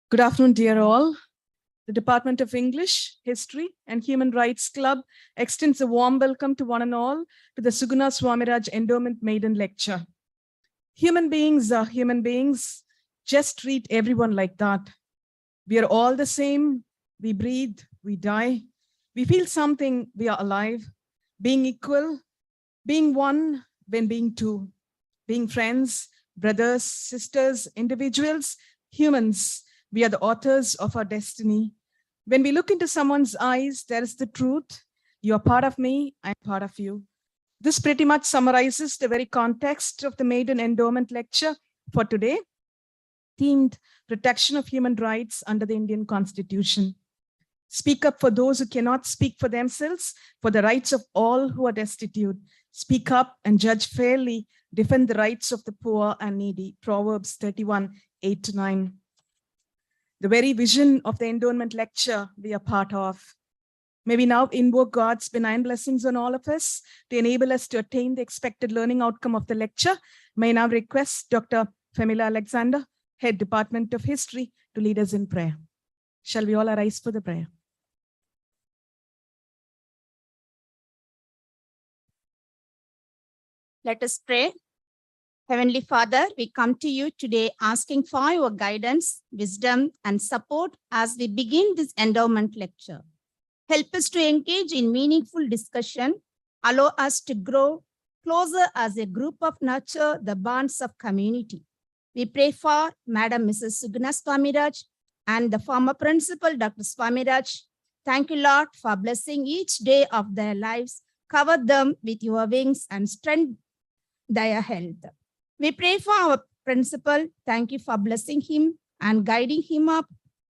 Good afternoon, dear all. The Department of English, History, and Human Rights Club extends a warm welcome to one and all to the Suguna Swamiraj Endowment Maiden Lecture. Human beings are human beings. Just treat everyone like that. We are all the same. We breathe, we die. We feel something, we are alive. Being equal, being one when being two. Being friends, brothers, sisters, individuals, humans. We are the authors of our destiny. When we look into someone's eyes, there is the truth. You are part of me, I'm part of you. This pretty much summarizes the very context of the Maiden Endowment Lecture for today, themed Protection of Human Rights under the Indian Constitution. Speak up for those who cannot speak for themselves, for the rights of all who are destitute. Speak up and judge fairly, defend the rights of the poor and needy. Proverbs 31, 8-9. The very vision of the Endowment Lecture we are part of. May we now invoke God's benign blessings on all of us to enable us to attain the expected learning outcome of the lecture. May I now request Dr. Femila Alexander, Head Department of History, to lead us in prayer. Shall we all arise for the prayer? Let us pray. Heavenly Father, we come to you today asking for your guidance, wisdom, and support as we begin this endowment lecture. Help us to engage in meaningful discussion, allow us to grow closer as a group of nurture the bonds of community. We pray for Madam Mrs. Suguna Swamiraj and the former principal, Dr. Swamiraj. Thank you, Lord, for blessing each day of their lives. Cover them with your wings and strengthen their health. We pray for our principal. Thank you for blessing him and guiding him up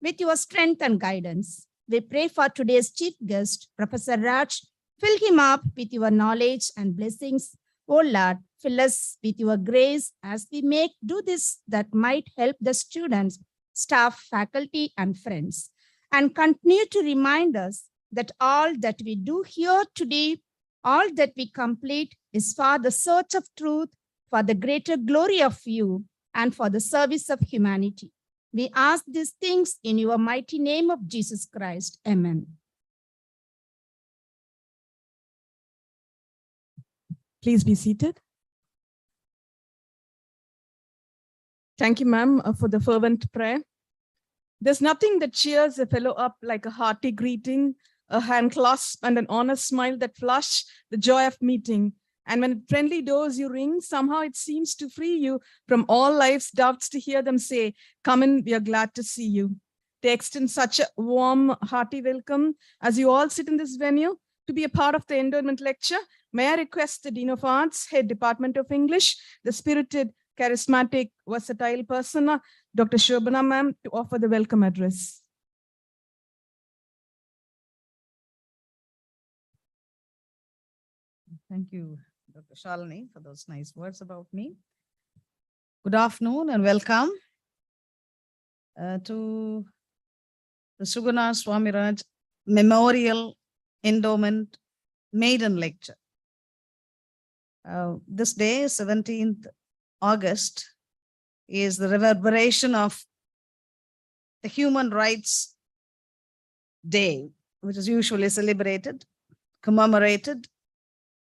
with your strength and guidance. We pray for today's chief guest, Professor Raj. Fill him up with your knowledge and blessings. Oh Lord, fill us with your grace as we do this that might help the students, staff, faculty, and friends. And continue to remind us that all that we do here today, all that we complete is for the search of truth, for the greater glory of you, and for the service of humanity. We ask these things in your mighty name of Jesus Christ. Amen. Please be seated. Thank you, ma'am, for the fervent prayer. There's nothing that cheers a fellow up like a hearty greeting, a hand clasp, and an honest smile that flush the joy of meeting. And when friendly doors you ring, somehow it seems to free you from all life's doubts to hear them say, come in, we are glad to see you. They extend such a warm, hearty welcome as you all sit in this venue to be a part of the endowment lecture. May I request the Dean of Arts, Head Department of English, the spirited, charismatic, versatile person, Dr. Shobana ma'am, to offer the welcome address. Thank you, Dr. Shalini, for those nice words about me. Good afternoon and welcome to the Suguna Swamiraj Memorial Endowment Maiden Lecture. This day, 17th August, is the reverberation of the Human Rights Day, which is usually celebrated, commemorated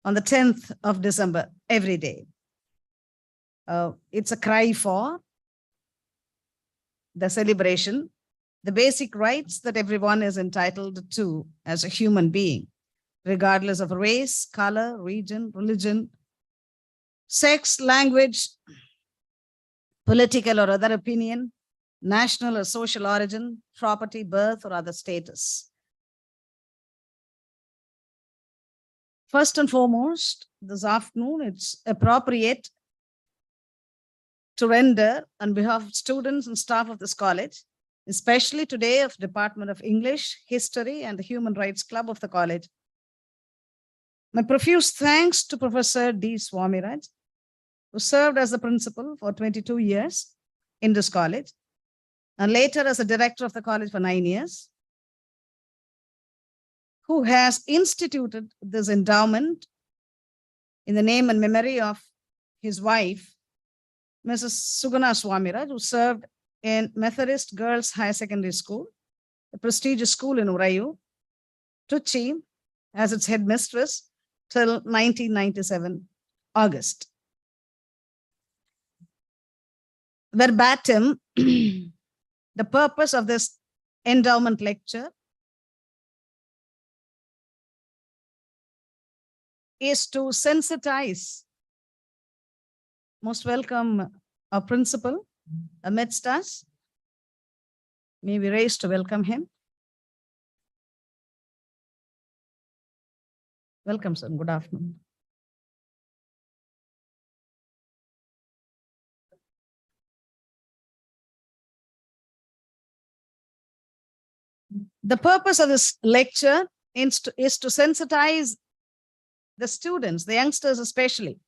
on the 10th of December every day. It's a cry for the celebration, the basic rights that everyone is entitled to as a human being, regardless of race, color, region, religion, sex, language, political or other opinion, national or social origin, property, birth, or other status. First and foremost, this afternoon, it's appropriate to render on behalf of students and staff of this college, especially today of Department of English, History, and the Human Rights Club of the college, my profuse thanks to Professor D. Swamiraj, who served as the principal for 22 years in this college, and later as a director of the college for 9 years. who has instituted this endowment in the name and memory of his wife, Mrs. Suguna Swamiraj, who served in Methodist Girls Higher Secondary School, a prestigious school in Urayu, Trichy, as its headmistress till 1997, August. Verbatim, the purpose of this endowment lecture is to sensitize. Most welcome our principal amidst us. May we raise to welcome him. Welcome, sir. Good afternoon. The purpose of this lecture is to sensitize the students, the youngsters especially,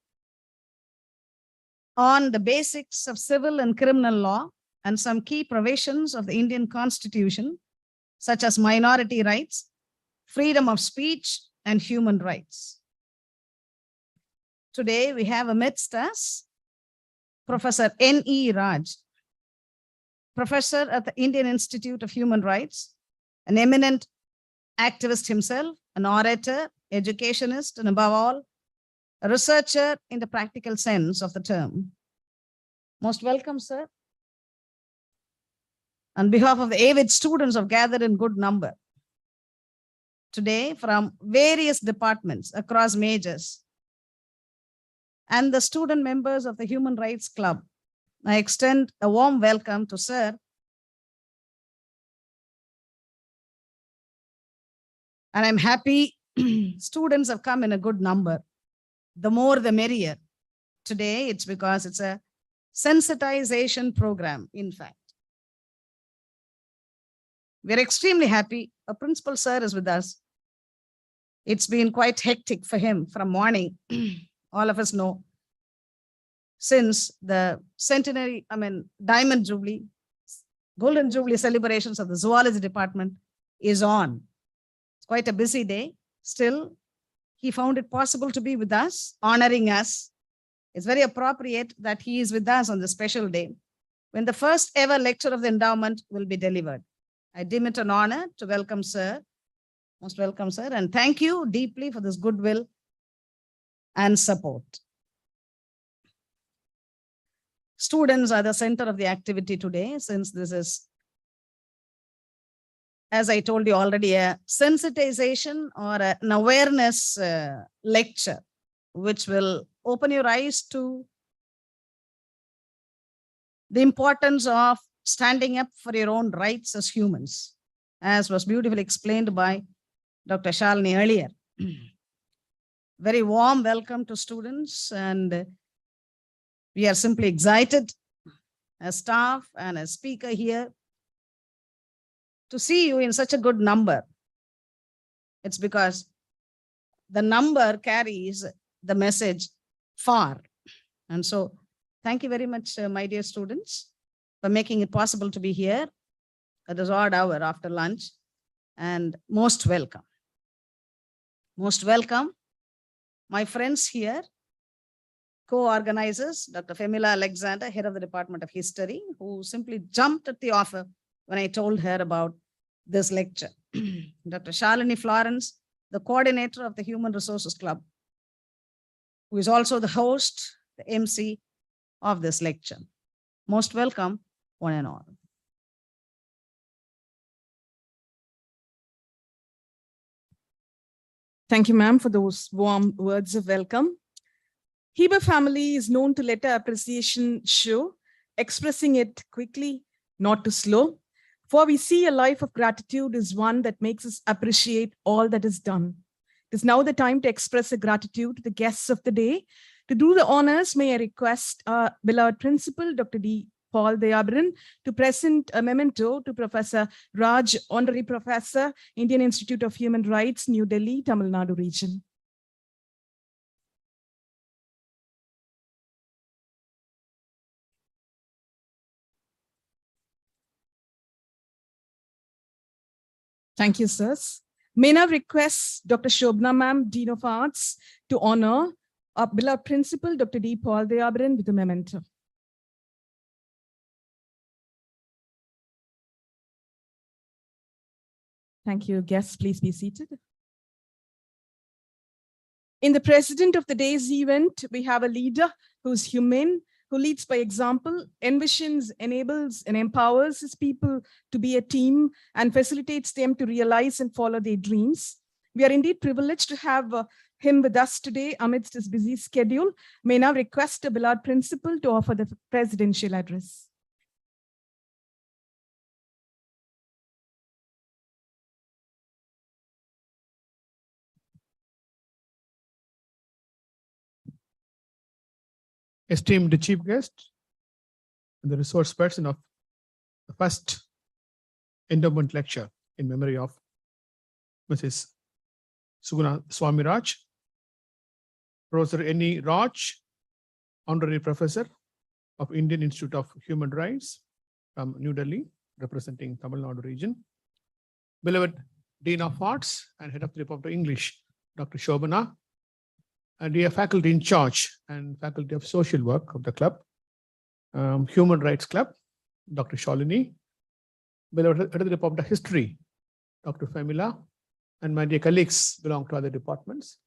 on the basics of civil and criminal law and some key provisions of the Indian Constitution, such as minority rights, freedom of speech, and human rights. Today, we have amidst us Professor N.E. Raj, professor at the Indian Institute of Human Rights, an eminent activist himself, an orator, educationist, and above all, a researcher in the practical sense of the term. Most welcome, sir. On behalf of the avid students who have gathered in good number today from various departments across majors and the student members of the Human Rights Club, I extend a warm welcome to sir. And I'm happy students have come in a good number. The more the merrier. Today, it's because it's a sensitization program, in fact. We're extremely happy. A principal sir is with us. It's been quite hectic for him from morning. All of us know. Since the centenary, Diamond Jubilee, Golden Jubilee celebrations of the Zoology Department is on. It's quite a busy day. Still, he found it possible to be with us, honoring us. It's very appropriate that he is with us on this special day when the first ever lecture of the endowment will be delivered. I deem it an honor to welcome sir. Most welcome, sir. And thank you deeply for this goodwill and support. Students are the center of the activity today, since this is, as I told you already, a sensitization or an awareness lecture, which will open your eyes to the importance of standing up for your own rights as humans, as was beautifully explained by Dr. Shalini earlier. Very warm welcome to students, and we are simply excited as staff and as speaker here to see you in such a good number. It's because the number carries the message far. And so thank you very much, my dear students, for making it possible to be here at this odd hour after lunch, and most welcome. Most welcome, my friends here, co-organizers, Dr. Femila Alexander, head of the Department of History, who simply jumped at the offer when I told her about this lecture. Dr. Shalini Florence, the coordinator of the Human Resources Club, who is also the host, the MC of this lecture. Most welcome, one and all. Thank you, ma'am, for those warm words of welcome. Heber family is known to let our appreciation show, expressing it quickly, not too slow. For we see a life of gratitude is one that makes us appreciate all that is done. It is now the time to express a gratitude to the guests of the day. To do the honors, may I request our beloved principal, Dr. D. Paul Dayabaran, to present a memento to Professor Raj, Honorary Professor, Indian Institute of Human Rights, New Delhi, Tamil Nadu region. Thank you, sirs. May now request Dr. Shobna Ma'am, Dean of Arts, to honor our beloved principal, Dr. D. Paul Deyabaran, with a memento. Thank you. Guests, please be seated. In the president of the day's event, we have a leader who's humane, who leads by example, envisions, enables, and empowers his people to be a team and facilitates them to realize and follow their dreams. We are indeed privileged to have him with us today amidst his busy schedule. May now request the beloved principal to offer the presidential address. Esteemed chief guest, and the resource person of the first endowment lecture in memory of Mrs. Suguna Swamiraj, Professor N.E. Raj, Honorary Professor of Indian Institute of Human Rights from New Delhi, representing Tamil Nadu region, beloved Dean of Arts and Head of the Department of English, Dr. Shobana, and dear faculty in charge and faculty of social work of the club, Human Rights Club, Dr. Shalini, beloved Head of the Department of History, Dr. Famila, and my dear colleagues belong to other departments,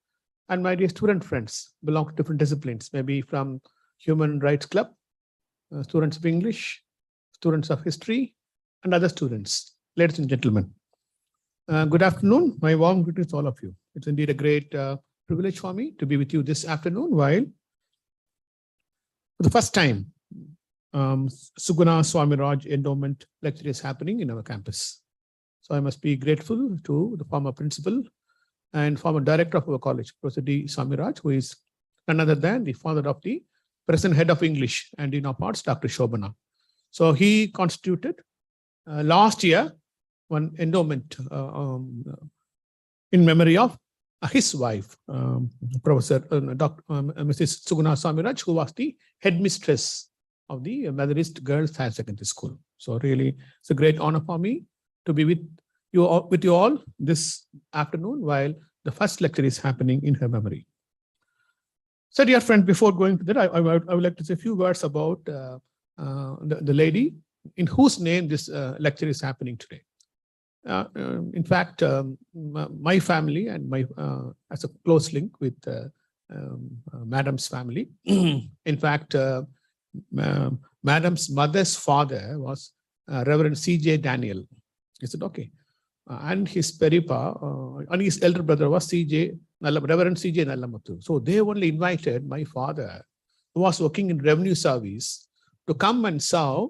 and my dear student friends belong to different disciplines, maybe from Human Rights Club, students of English, students of history, and other students. Ladies and gentlemen, good afternoon. My warm greetings to all of you. It's indeed a great privilege for me to be with you this afternoon while for the first time Suguna Swamiraj Endowment Lecture is happening in our campus. So I must be grateful to the former principal and former director of our college, Professor D. Swamiraj, who is none other than the father of the present head of English and Dean of Arts, Dr. Shobana. So he constituted last year one endowment in memory of his wife, Professor Mrs. Suguna Swamiraj, who was the headmistress of the Methodist Girls Higher Secondary School. So really, it's a great honor for me to be with you all this afternoon while the first lecture is happening in her memory. So dear friend, before going to that, I would like to say a few words about the lady in whose name this lecture is happening today. In fact, my family and my as a close link with Madam's family. In fact, Madam's mother's father was Reverend C.J. Daniel. Is it okay? And his peripa, and his elder brother was Reverend C.J. Nallamathu. So they only invited my father, who was working in revenue service, to come and serve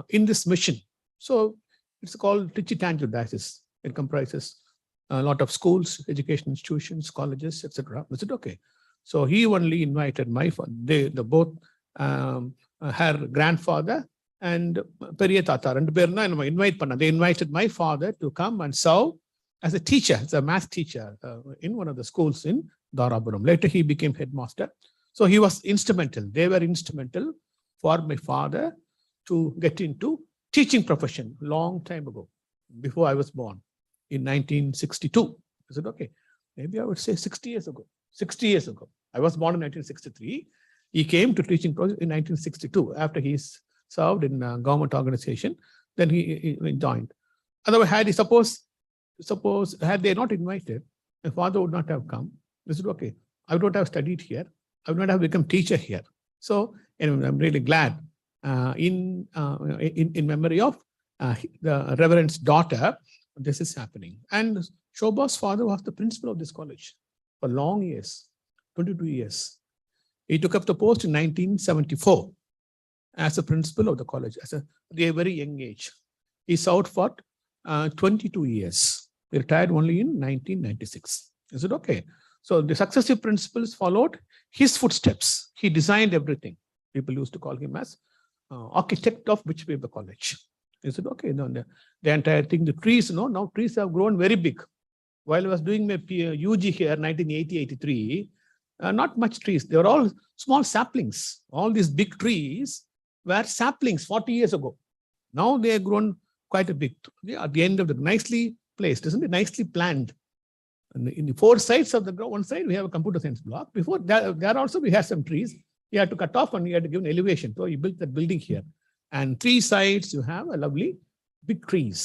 in this mission. So it's called Trichy Diocese. It comprises a lot of schools, education institutions, colleges, etc. Is it okay? So he only invited my father, both her grandfather and Periya Tatar and Berna invite Panna. They invited my father to come and serve as a teacher, as a math teacher in one of the schools in Dharapuram. Later he became headmaster. So he was instrumental. They were instrumental for my father to get into teaching profession long time ago, before I was born in 1962. Is it okay? Maybe I would say 60 years ago. 60 years ago. I was born in 1963. He came to teaching in 1962 after he served in a government organization. Then he joined. Otherwise, had he suppose had they not invited, my father would not have come. Is it okay? I would not have studied here. I would not have become teacher here. So anyway, I'm really glad in memory of the Reverend's daughter, this is happening. And Shobha's father was the principal of this college for long years, 22 years. He took up the post in 1974 as a principal of the college at a very young age. He served for 22 years. He retired only in 1996. Is it okay? So the successive principals followed his footsteps. He designed everything. People used to call him as architect of Which Weber College. Is it okay? No, the entire thing, the trees, now trees have grown very big. While I was doing my UG here, 1980-83, not much trees. They were all small saplings. All these big trees were saplings 40 years ago. Now they have grown quite a bit. At the end of the nicely placed, isn't it? Nicely planned. And in the four sides of the ground, one side we have a computer science block. Before that, there also we had some trees. You had to cut off and you had to give an elevation. So you built that building here. And three sides you have a lovely big trees.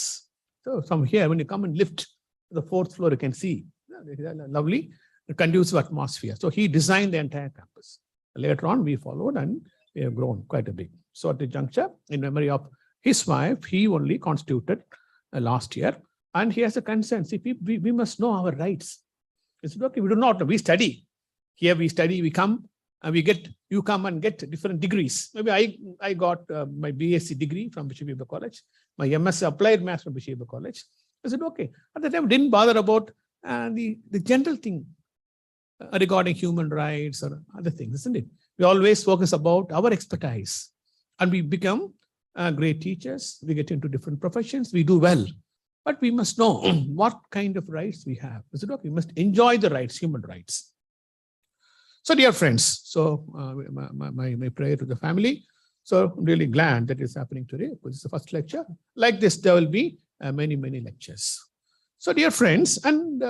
So from here, when you come and lift to the fourth floor, you can see a lovely conducive atmosphere. So he designed the entire campus. Later on, we followed and we have grown quite a bit. So at the juncture, in memory of his wife, he only constituted last year. And he has a concern. See, we must know our rights. It's okay, we do not know. We study. Here we study, we come, and you come and get different degrees. Maybe I got my BSc degree from Bishop Heber College, my MSc Applied Maths from Bishop Heber College. I said, okay. At the time, didn't bother about the general thing regarding human rights or other things, isn't it? We always focus about our expertise. And we become great teachers. We get into different professions. We do well. But we must know what kind of rights we have. Is it okay? We must enjoy the rights, human rights. So dear friends, so my prayer to the family. So I'm really glad that it's happening today. This is the first lecture. Like this, there will be many, many lectures. So dear friends, and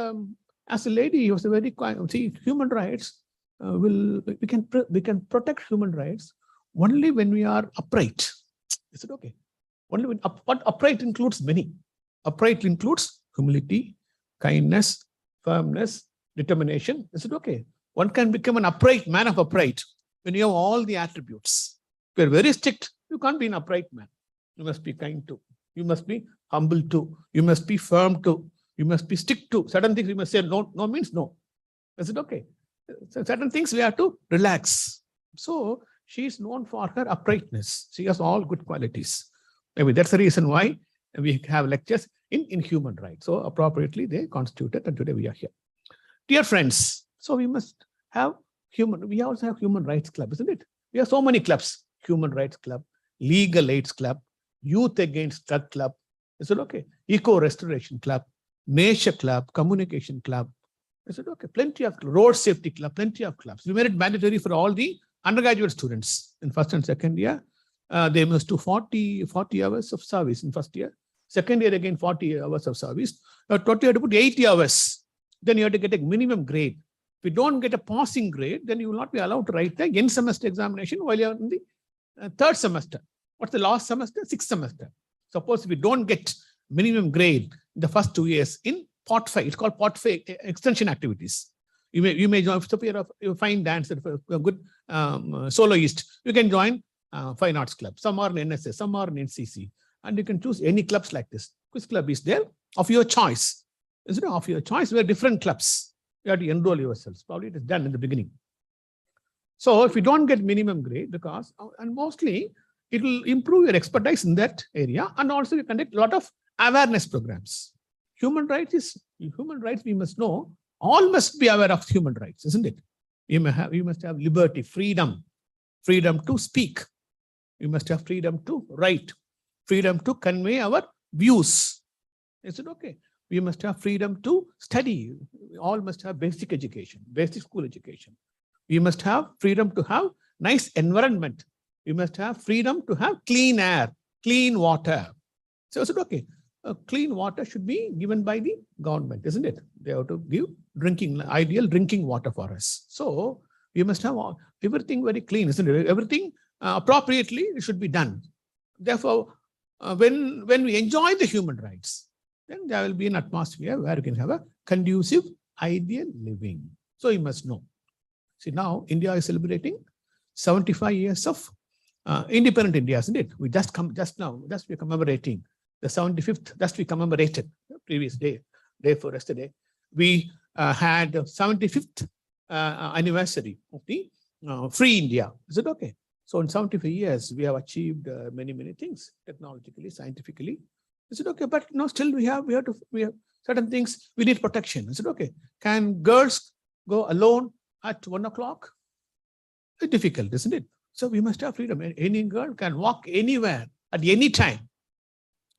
as a lady, was a very quiet. See, human rights we can protect human rights only when we are upright. Is it okay? Only when what upright includes many. Upright includes humility, kindness, firmness, determination. Is it okay? One can become an upright man of upright when you have all the attributes. If you're very strict, you can't be an upright man. You must be kind too. You must be humble too. You must be firm too. You must be strict too. Certain things we must say no, no means no. Is it okay? So certain things we have to relax. So she is known for her uprightness. She has all good qualities. Maybe that's the reason why we have lectures in human rights. So appropriately they constituted, and today we are here. Dear friends, so we must have we also have human rights club, isn't it? We have so many clubs: human rights club, legal aids club, youth against drug club. Is it okay? Eco restoration club, nature club, communication club. Is it okay? Plenty of road safety club, plenty of clubs. We made it mandatory for all the undergraduate students in first and second year. They must do 40 hours of service in first year. Second year again 40 hours of service. Total you have to put 80 hours. Then you have to get a minimum grade. If you don't get a passing grade, then you will not be allowed to write the end semester examination while you are in the third semester. What's the last semester? Sixth semester. Suppose if you don't get minimum grade in the first 2 years in Part 5, it's called Part 5 extension activities. You may join, if you're a fine dancer, a good soloist, you can join Fine Arts Club. Some are in NSS, some are in NCC. And you can choose any clubs like this. Quiz club is there of your choice. Is it of your choice? We have different clubs. You have to enroll yourselves. Probably it is done in the beginning. So if you don't get minimum grade, because, and mostly it will improve your expertise in that area. And also you conduct a lot of awareness programs. Human rights, we must know. All must be aware of human rights, isn't it? You must have liberty, freedom to speak. You must have freedom to write, freedom to convey our views. Is it okay? We must have freedom to study. We all must have basic education, basic school education. We must have freedom to have nice environment. We must have freedom to have clean air, clean water. So is it okay? Clean water should be given by the government, isn't it? They have to give ideal drinking water for us. So we must have everything very clean, isn't it? Everything appropriately should be done. Therefore, when we enjoy the human rights, then there will be an atmosphere where you can have a conducive, ideal living. So you must know. See, now India is celebrating 75 years of independent India, isn't it? We we're commemorating the 75th, just we commemorated the previous day for yesterday. We had the 75th anniversary of the free India. Is it okay? So in 75 years, we have achieved many, many things technologically, scientifically. Is it okay? But no, still we have certain things we need protection. Is it okay? Can girls go alone at 1 o'clock? It's difficult, isn't it? So we must have freedom. Any girl can walk anywhere at any time.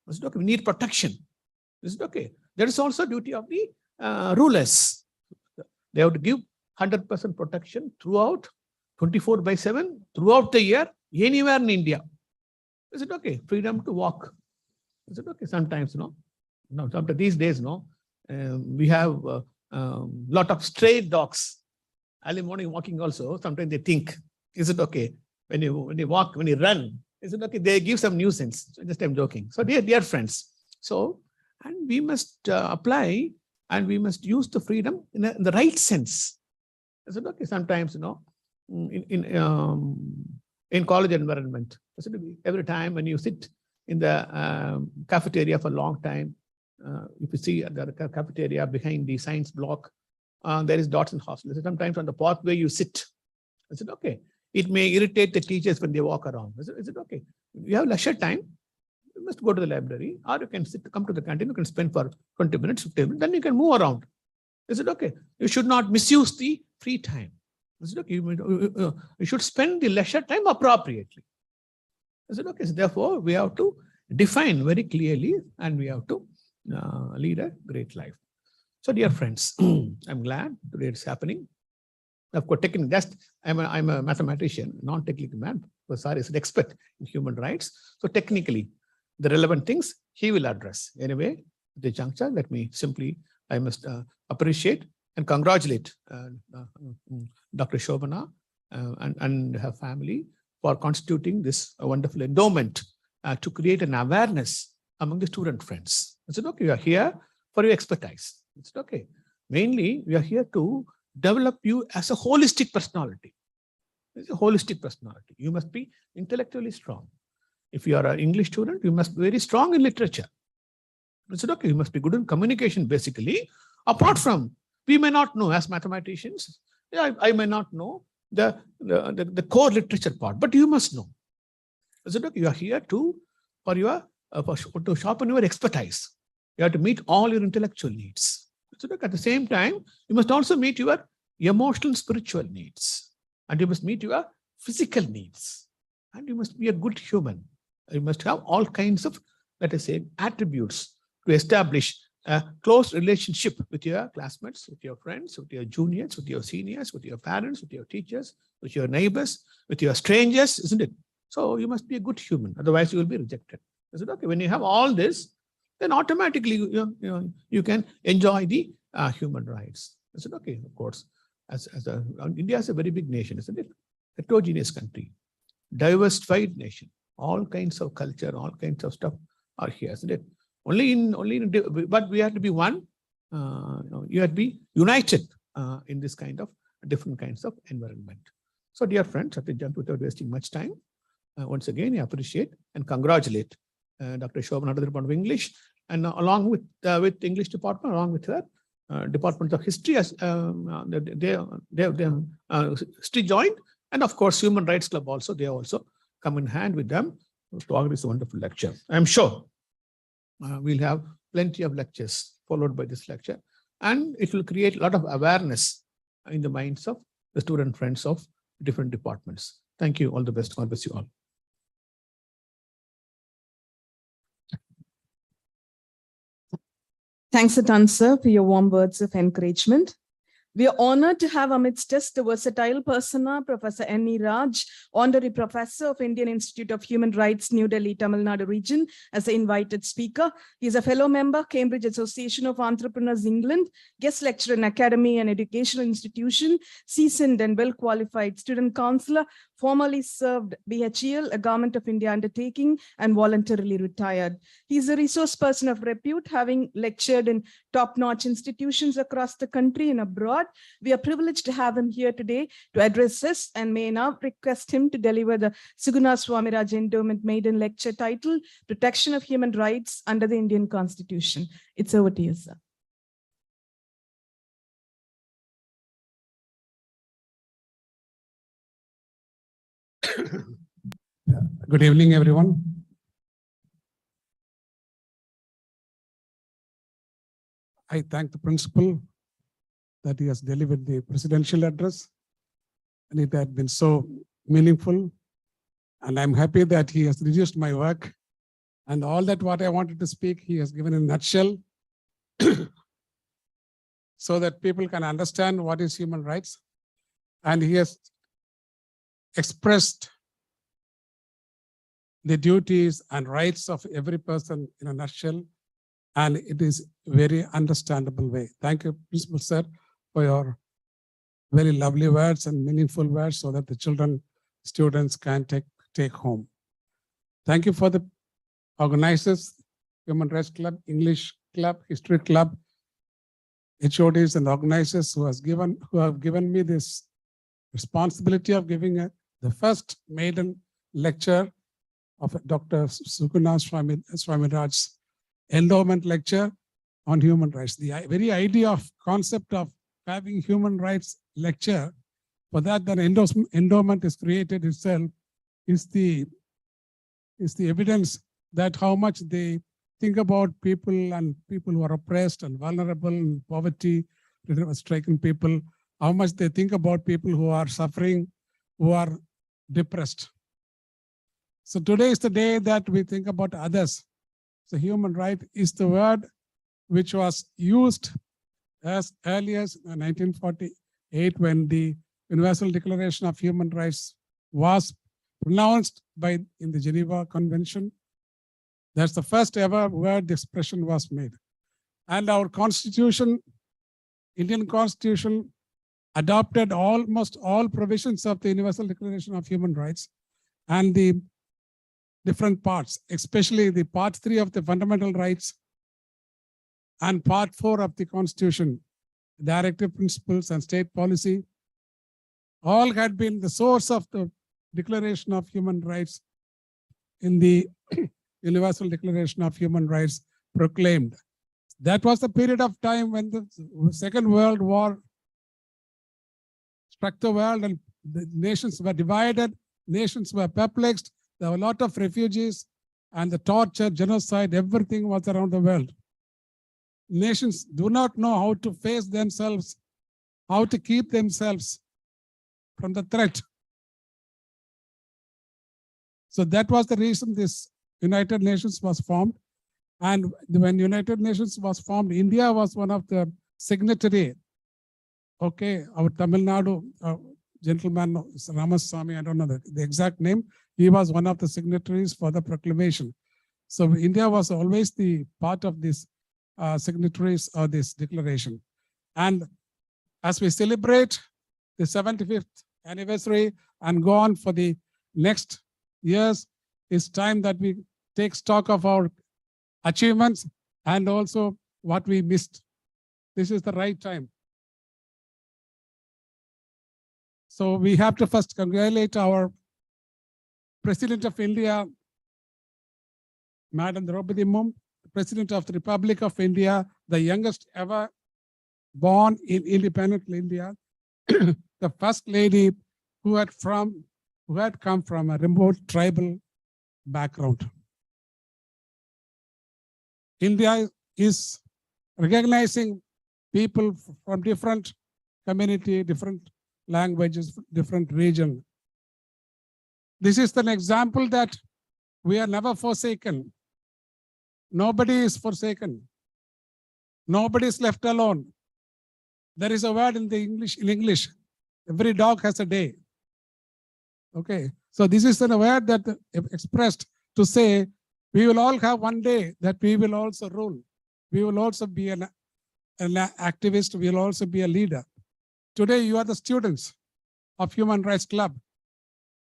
Is it okay? We need protection. Is it okay? There is also duty of the rulers. They have to give 100% protection throughout 24/7 throughout the year, anywhere in India. Is it okay? Freedom to walk. Is it okay? Sometimes, No, sometimes these days, no, we have lot of stray dogs. Early morning walking also, sometimes they think, is it okay? When you walk, when you run, is it okay? They give some nuisance. So just I'm joking. So dear friends, so, and we must apply and we must use the freedom in the right sense. Is it okay? Sometimes, in college environment, every time when you sit in the cafeteria for a long time, if you see the cafeteria behind the science block, there is dots and hostels. Sometimes on the pathway you sit. Is it okay? It may irritate the teachers when they walk around. Is it okay? You have leisure time, you must go to the library, or you can come to the canteen, you can spend for 20 minutes, 15 minutes, then you can move around. Is it okay? You should not misuse the free time. Is it okay? You should spend the leisure time appropriately. Is it okay? So therefore, we have to define very clearly and we have to lead a great life. So dear friends, I'm glad today it's happening. Of course, I'm a mathematician, non-technical man. So sorry, is an expert in human rights. So technically, the relevant things he will address. Anyway, at the juncture, I must appreciate and congratulate Dr. Shobana and her family for constituting this wonderful endowment to create an awareness among the student friends. Is it okay? You are here for your expertise. It's okay. Mainly, we are here to develop you as a holistic personality. It's a holistic personality. You must be intellectually strong. If you are an English student, you must be very strong in literature. Is it okay? You must be good in communication, basically. Apart from, we may not know as mathematicians, I may not know the core literature part, but you must know. Is it okay? You are here to sharpen your expertise. You have to meet all your intellectual needs. So at the same time, you must also meet your emotional and spiritual needs. And you must meet your physical needs. And you must be a good human. You must have all kinds of, let us say, attributes to establish a close relationship with your classmates, with your friends, with your juniors, with your seniors, with your parents, with your teachers, with your neighbors, with your strangers, isn't it? So you must be a good human. Otherwise, you will be rejected. Is it okay? When you have all this, then automatically you can enjoy the human rights. Is it okay? Of course, India is a very big nation, isn't it? Heterogeneous country, diversified nation, all kinds of culture, all kinds of stuff are here, isn't it? But we have to be one. You have to be united in this kind of different kinds of environment. So, dear friends, without wasting much time, once again, I appreciate and congratulate Dr. Shobana, Department of English, and along with English department, along with her Department of History, as they history joined, and of course Human Rights Club also. They also come in hand with them to organize a wonderful lecture. I'm sure we'll have plenty of lectures followed by this lecture, and it will create a lot of awareness in the minds of the student friends of different departments. Thank you. All the best. God bless you all. Thanks a ton, sir, for your warm words of encouragement. We are honored to have amidst us the versatile persona, Professor N.E. Raj, Honorary Professor of Indian Institute of Human Rights, New Delhi, Tamil Nadu region, as the invited speaker. He is a fellow member, Cambridge Association of Entrepreneurs, England, guest lecturer in academy and educational institution, seasoned and well-qualified student counselor, formerly served BHEL, a Government of India undertaking, and voluntarily retired. He is a resource person of repute, having lectured in top-notch institutions across the country and abroad. We are privileged to have him here today to address us, and may now request him to deliver the Suguna Swamiraj Endowment Maiden Lecture titled Protection of Human Rights under the Indian Constitution. It's over to you, sir. Good evening, everyone. I thank the principal that he has delivered the presidential address, and it had been so meaningful. And I'm happy that he has reduced my work, and all that what I wanted to speak, he has given in a nutshell so that people can understand what is human rights. And he has expressed the duties and rights of every person in a nutshell. and it is very understandable way. Thank you, Principal Sir, for your very lovely words and meaningful words so that the children, students can take home. Thank you for the organizers, Human Rights Club, English Club, History Club, HODs and organizers who have given me this responsibility of giving the first maiden lecture of Dr. Suguna Swamiraj's endowment lecture on human rights. The very idea of concept of having human rights lecture, for that endowment is created itself, is the evidence that how much they think about people and people who are oppressed and vulnerable and poverty stricken people, how much they think about people who are suffering, who are depressed. So today is the day that we think about others. So human right is the word which was used as early as 1948 when the Universal Declaration of Human Rights was pronounced in the Geneva Convention. That's the first ever word the expression was made. And our Constitution, Indian Constitution, adopted almost all provisions of the Universal Declaration of Human Rights and the different parts, especially the part 3 of the fundamental rights and part 4 of the Constitution, directive principles and state policy, all had been the source of the Declaration of Human Rights in the Universal Declaration of Human Rights proclaimed. That was the period of time when the Second World War struck the world and the nations were divided, nations were perplexed, there were a lot of refugees and the torture, genocide, everything was around the world. Nations do not know how to face themselves, how to keep themselves from the threat. So that was the reason this United Nations was formed. And when United Nations was formed, India was one of the signatory. Okay, our Tamil Nadu gentleman, Ramaswamy, I don't know the exact name, he was one of the signatories for the proclamation. So India was always the part of this signatories of this declaration. And as we celebrate the 75th anniversary and go on for the next years, it's time that we take stock of our achievements and also what we missed. This is the right time. So we have to first congratulate our President of India, Madam Draupadi Murmu, President of the Republic of India, the youngest ever born in independent India, the first lady who had come from a remote tribal background. India is recognizing people from different community, different languages, different region. This is an example that we are never forsaken. Nobody is forsaken. Nobody is left alone. There is a word in English. Every dog has a day. Okay. So this is a word that expressed to say we will all have one day that we will also rule. We will also be an activist. We will also be a leader. Today you are the students of Human Rights Club.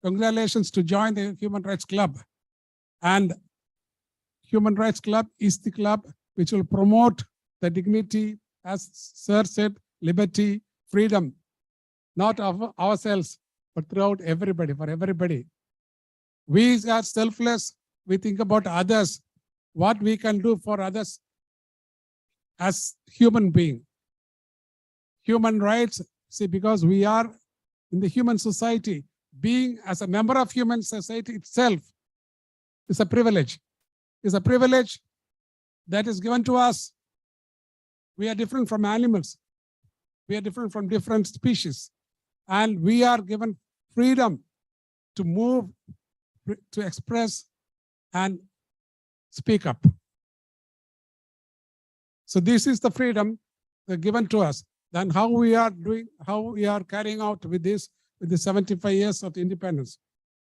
Congratulations to join the Human Rights Club. And Human Rights Club is the club which will promote the dignity, as Sir said, liberty, freedom, not of ourselves, but throughout everybody, for everybody. We are selfless. We think about others, what we can do for others as human being. Human rights, see, because we are in the human society, being as a member of human society itself is a privilege. It's a privilege that is given to us. We are different from animals. We are different from different species. And we are given freedom to move, to express, and speak up. So this is the freedom given to us. Then how we are doing, how we are carrying out with this, with the 75 years of independence.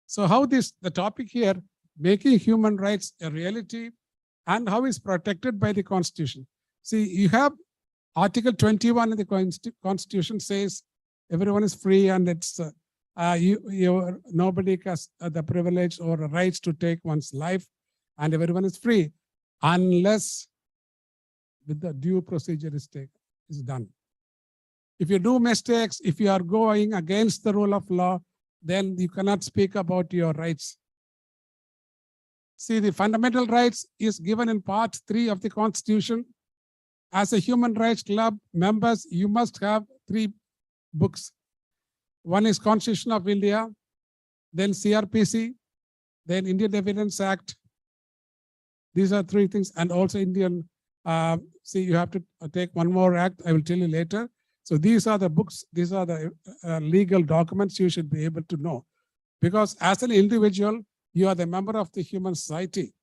So how the topic here, making human rights a reality and how it's protected by the Constitution. See, you have Article 21 in the Constitution says everyone is free and it's nobody has the privilege or rights to take one's life, and everyone is free unless with the due procedure is done. If you do mistakes, if you are going against the rule of law, then you cannot speak about your rights. See, the fundamental rights is given in Part 3 of the Constitution. As a human rights club members, you must have 3 books. One is Constitution of India, then CRPC, then Indian Evidence Act. These are 3 things, and also Indian, see, you have to take one more act, I will tell you later. So these are the books, these are the legal documents you should be able to know. Because as an individual, you are the member of the human society,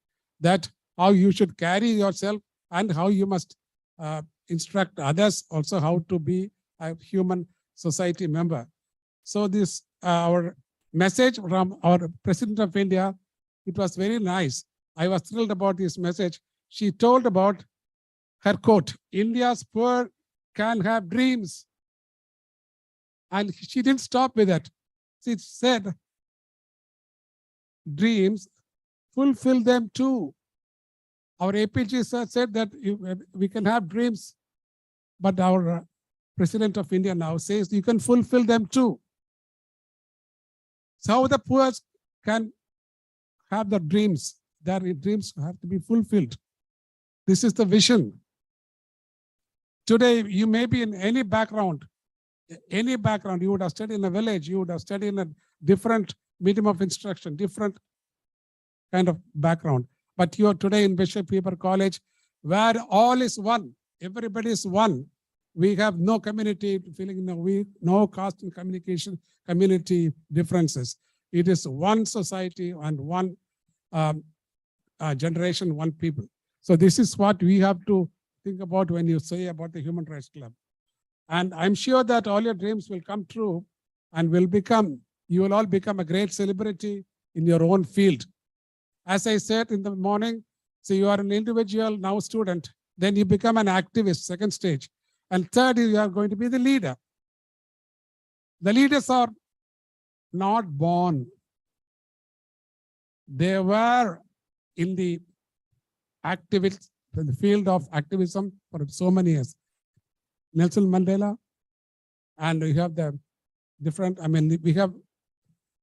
that how you should carry yourself and how you must instruct others also how to be a human society member. So this, our message from our President of India, it was very nice. I was thrilled about this message. She told about her quote, India's poor can have dreams. And she didn't stop with that. She said, dreams, fulfill them too. Our APG sir said that we can have dreams, but our President of India now says you can fulfill them too. So how the poor can have the dreams? Their dreams have to be fulfilled. This is the vision. Today, you may be in any background, you would have studied in a village, you would have studied in a different medium of instruction, different kind of background. But you are today in Bishop Heber College, where all is one, everybody is one. We have no community feeling, no caste and communication, community differences. It is one society and one generation, one people. So this is what we have to think about when you say about the Human Rights Club. And I'm sure that all your dreams will come true and you will all become a great celebrity in your own field. As I said in the morning, so you are an individual, now student, then you become an activist, second stage. And third, you are going to be the leader. The leaders are not born. They were in the activists, in the field of activism for so many years. Nelson Mandela, and we have the different, we have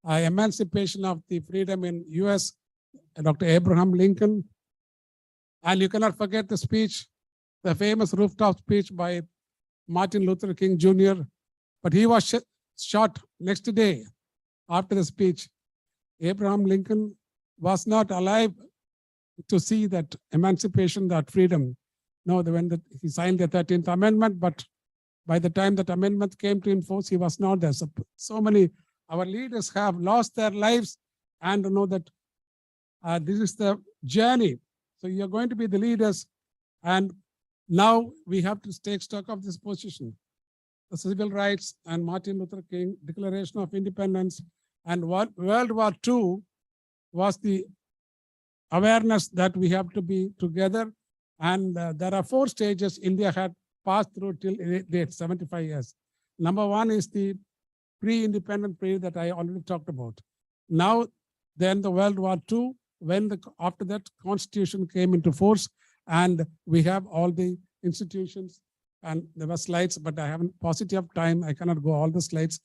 emancipation of the freedom in US, Dr. Abraham Lincoln. And you cannot forget the speech, the famous rooftop speech by Martin Luther King Jr. But he was shot next day after the speech. Abraham Lincoln was not alive to see that emancipation, that freedom. No, when he signed the 13th Amendment, but by the time that amendment came to enforce, he was not there. So many, our leaders have lost their lives and know that this is the journey. So you're going to be the leaders. And now we have to take stock of this position. The civil rights and Martin Luther King Declaration of Independence and World War II was the awareness that we have to be together. And there are 4 stages India had passed through till date, 75 years. Number 1 is the pre-independent period that I already talked about. Now, then the World War II, when after that Constitution came into force, and we have all the institutions, and there were slides, but I haven't paucity of time. I cannot go all the slides.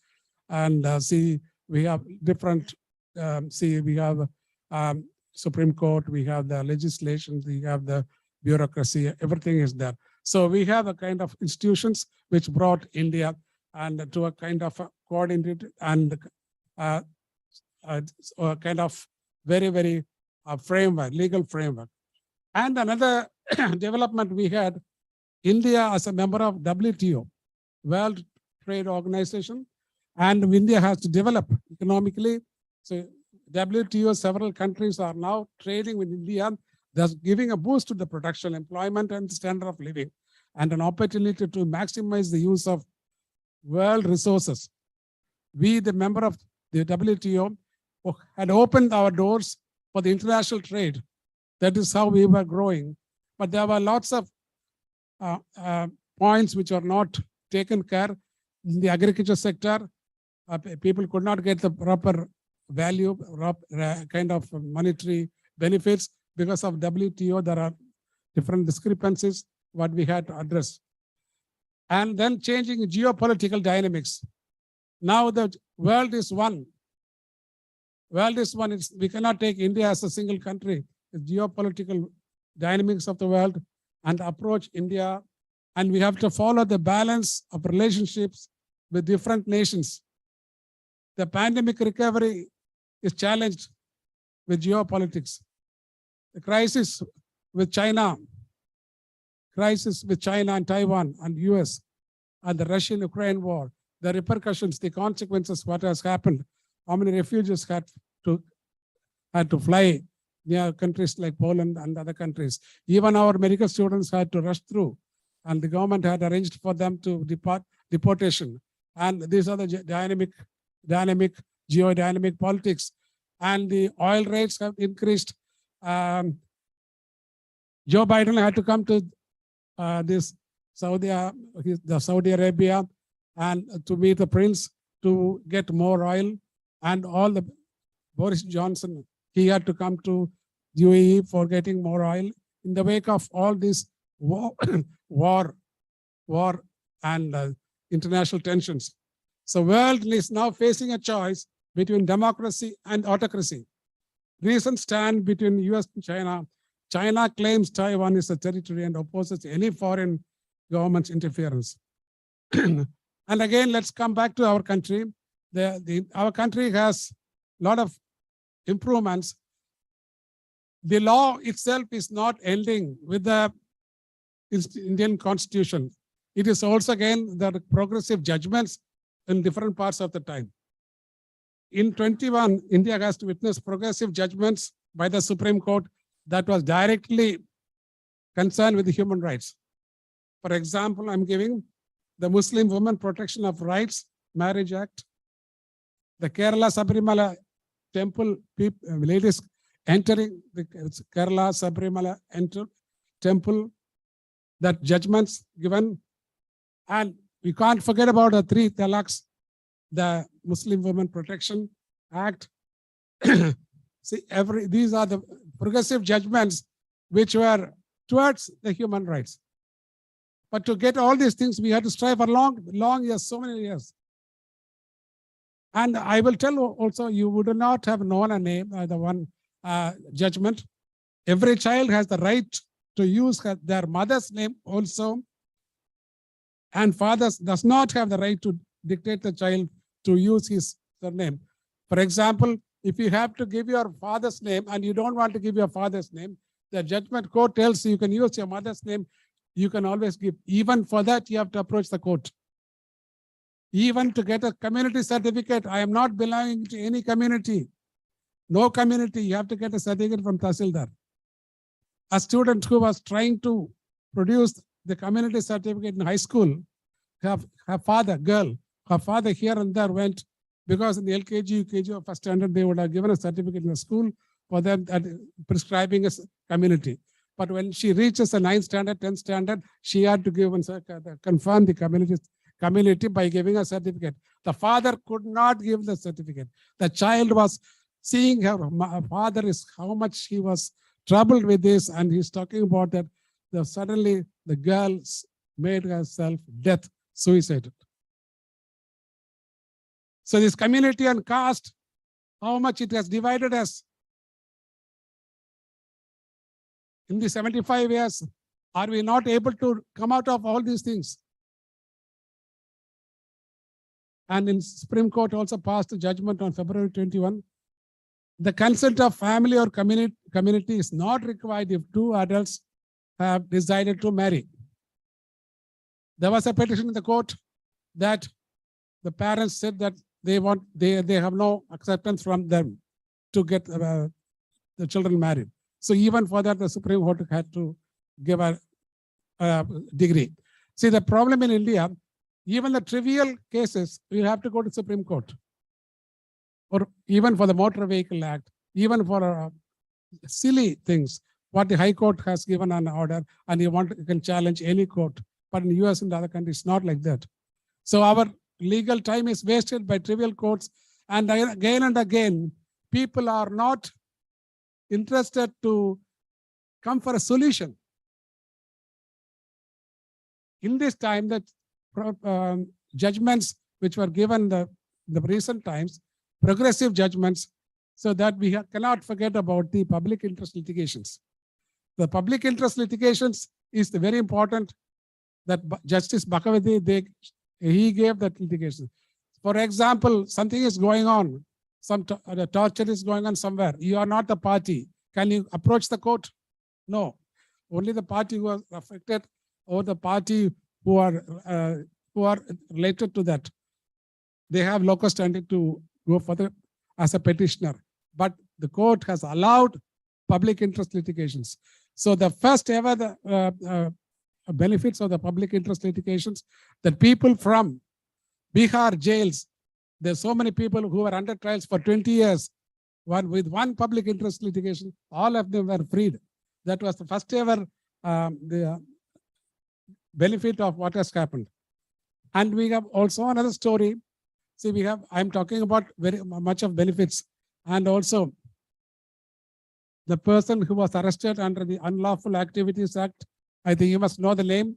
And see, we have different, we have Supreme Court, we have the legislation, we have the bureaucracy, everything is there. So we have a kind of institutions which brought India and to a kind of coordinated and a kind of very, very framework, legal framework. And another development we had, India as a member of WTO, World Trade Organization, and India has to develop economically. So WTO, several countries are now trading with India, thus giving a boost to the production, employment, and standard of living, and an opportunity to maximize the use of world resources. We, the member of the WTO, had opened our doors for the international trade. That is how we were growing. But there were lots of points which are not taken care. In the agriculture sector, people could not get the proper value, kind of monetary benefits because of WTO. There are different discrepancies what we had to address. And then changing geopolitical dynamics. Now the world is one. World is one. We cannot take India as a single country. The geopolitical dynamics of the world and approach India. And we have to follow the balance of relationships with different nations. The pandemic recovery is challenged with geopolitics. The crisis with China and Taiwan and US and the Russian-Ukraine war, the repercussions, the consequences, what has happened, how many refugees had to fly near countries like Poland and other countries. Even our medical students had to rush through, and the government had arranged for them to deportation. And these are the dynamic geodynamic politics. And the oil rates have increased. Joe Biden had to come to Saudi Arabia and to meet the prince to get more oil. And all the Boris Johnson, he had to come to UAE for getting more oil. In the wake of all this war and international tensions. So world is now facing a choice between democracy and autocracy. Recent stand between US and China. China claims Taiwan is a territory and opposes any foreign government's interference. And again, let's come back to our country. Our country has a lot of improvements. The law itself is not ending with the Indian Constitution. It is also, again, the progressive judgments in different parts of the time. In 21, India has to witness progressive judgments by the Supreme Court that was directly concerned with the human rights. For example, I'm giving the Muslim Women Protection of Rights Marriage Act, the Kerala Sabrimala Temple, ladies entering the Kerala Sabrimala Temple, that judgments given. And we can't forget about the 3 talaqs, the Muslim Women Protection Act. See, these are the progressive judgments which were towards the human rights. But to get all these things, we had to strive for long years, so many years. And I will tell also, you would not have known a name, the one judgment. Every child has the right to use their mother's name also. And fathers does not have the right to dictate the child to use his surname. For example, if you have to give your father's name and you don't want to give your father's name, the judgment court tells you can use your mother's name, you can always give. Even for that, you have to approach the court. Even to get a community certificate, I am not belonging to any community. No community, you have to get a certificate from Tahsildar. A student who was trying to produce the community certificate in high school, her father, girl, her father here and there went, because in the LKG, UKG or first standard, they would have given a certificate in the school for them prescribing a community. But when she reaches the 9th standard, 10th standard, she had to give and confirm the community by giving a certificate. The father could not give the certificate. The child was seeing her father is how much he was troubled with this, and he's talking about that. Suddenly the girl made herself suicided. So this community and caste, how much it has divided us. In the 75 years, are we not able to come out of all these things? And in Supreme Court also passed a judgment on February 21. The consent of family or community is not required if 2 adults have decided to marry. There was a petition in the court that the parents said that they have no acceptance from them to get the children married. So even for that, the Supreme Court had to give a degree. See, the problem in India, even the trivial cases, you have to go to Supreme Court. Or even for the Motor Vehicle Act, even for silly things. what the High Court has given an order, and you can challenge any court. But in US and other countries, it's not like that. So our legal time is wasted by trivial courts. And again, people are not interested to come for a solution. In this time, that judgments which were given the recent times, progressive judgments, so that we cannot forget about the public interest litigations. The public interest litigations is very important. That Justice Bakavati, he gave that litigation. For example, something is going on, some torture is going on somewhere. You are not the party. Can you approach the court? No. Only the party who are affected or the party who are related to that. They have local standing to go further as a petitioner. But the court has allowed public interest litigations. So the first ever benefits of the public interest litigations, that people from Bihar jails, there's so many people who were under trials for 20 years, with one public interest litigation, all of them were freed. That was the first ever the benefit of what has happened. And we have also another story. See, I'm talking about very much of benefits. And also the person who was arrested under the Unlawful Activities Act, I think you must know the name,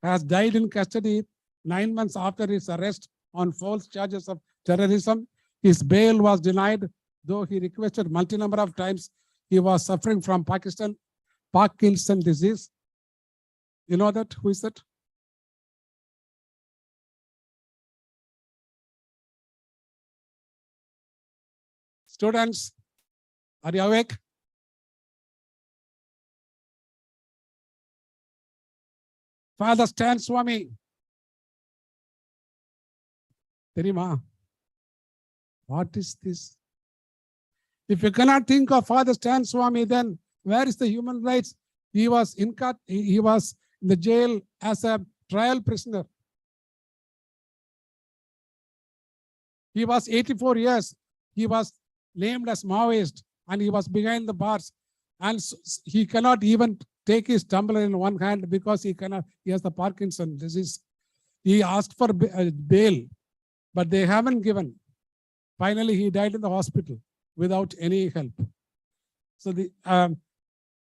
has died in custody 9 months after his arrest on false charges of terrorism. His bail was denied, though he requested multi-number of times. He was suffering from Parkinson's disease. You know that? Who is that? Students, are you awake? Father Stan Swami. Terima. What is this? If you cannot think of Father Stan Swami, then where is the human rights? He was in the jail as a trial prisoner. He was 84 years. He was named as Maoist, and he was behind the bars. And he cannot even take his tumbler in one hand because he has the Parkinson's disease. He asked for bail, but they haven't given. Finally, he died in the hospital without any help. So the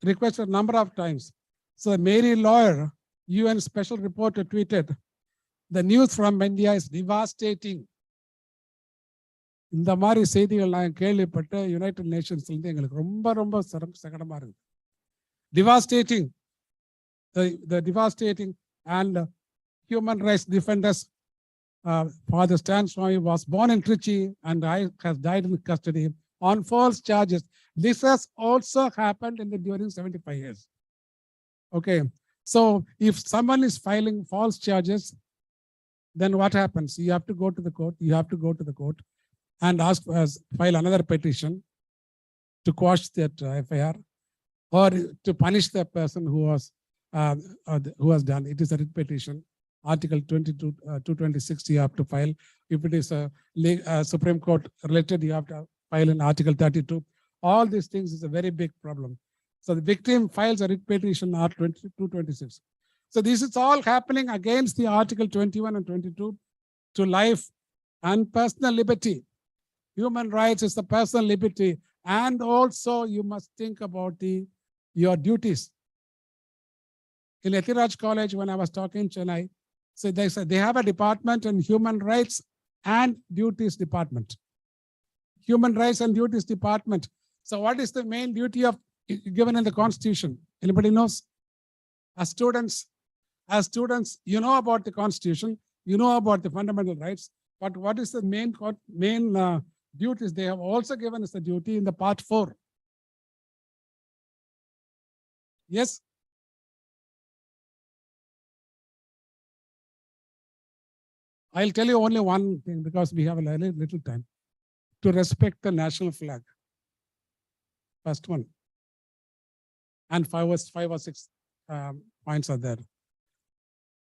requested a number of times. So Mary Lawyer, UN special reporter, tweeted, "The news from India is devastating." இந்த மாதிரி செய்திகள் நான் கேள்விப்பட்ட United நேஷன்ஸ்ல இருந்து எங்களுக்கு ரொம்ப சங்கடமா இருக்கு. Devastating. The devastating. And human rights defenders, Father Stan Swami was born in Trichy and has died in custody on false charges. This has also happened during 75 years. Okay. So if someone is filing false charges, then what happens? You have to go to the court. You have to go to the court and file another petition to quash that FIR or to punish the person who has done. It is a writ petition. Article 226 you have to file. If it is a Supreme Court related, you have to file in Article 32. All these things is a very big problem. So the victim files a writ petition, Article 226. So this is all happening against the Article 21 and 22 to life and personal liberty. Human rights is the personal liberty. And also you must think about your duties. In Ethiraj College, when I was talking in Chennai, so they said they have a department in human rights and duties department. Human rights and duties department. So what is the main duty given in the Constitution? Anybody knows? As students, you know about the Constitution, you know about the fundamental rights, but what is the main duties they have also given as the duty in the part 4? Yes? I'll tell you only one thing because we have a little time. To respect the national flag. First one. And five or six points are there.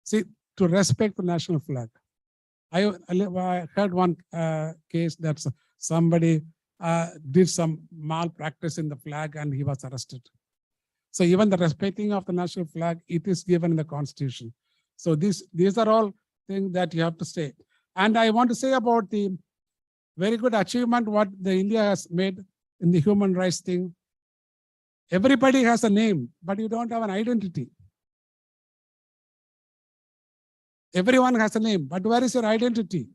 See, to respect the national flag. I heard one case that somebody did some malpractice in the flag and he was arrested. So even the respecting of the national flag, it is given in the constitution. So these are all things that you have to say. And I want to say about the very good achievement what the India has made in the human rights thing. Everybody has a name, but you don't have an identity. Everyone has a name, but where is your identity?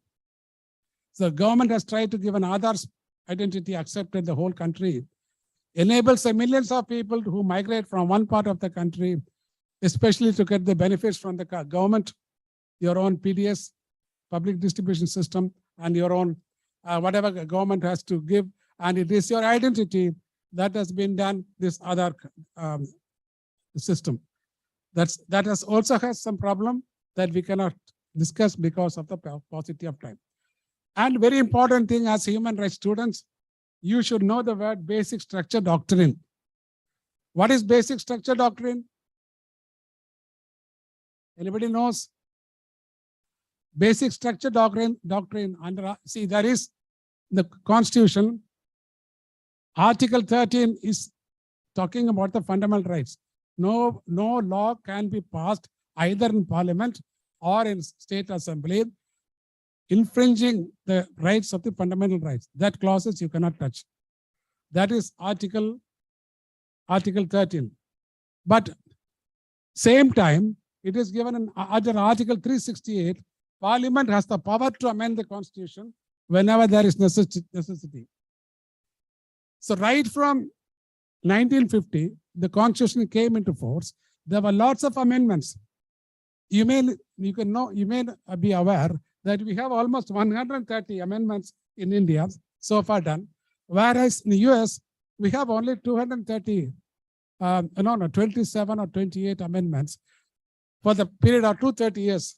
So government has tried to give an Aadhaar identity accepted in the whole country. Enables millions of people who migrate from one part of the country, especially to get the benefits from the government, your own PDS, public distribution system, and your own whatever the government has to give. And it is your identity that has been done, this other system. That has also has some problem that we cannot discuss because of the paucity of time. And very important thing as human rights students, you should know the word basic structure doctrine. What is basic structure doctrine? Anybody knows? Basic structure doctrine under, see, there is the Constitution. Article 13 is talking about the fundamental rights. No law can be passed either in Parliament or in State Assembly infringing the rights of the fundamental rights. That clauses you cannot touch. That is Article 13. But same time, it is given in under Article 368, Parliament has the power to amend the Constitution whenever there is necessity. So right from 1950, the Constitution came into force. There were lots of amendments. You may be aware that we have almost 130 amendments in India so far done, whereas in the US, we have only 230, 27 or 28 amendments for the period of 230 years.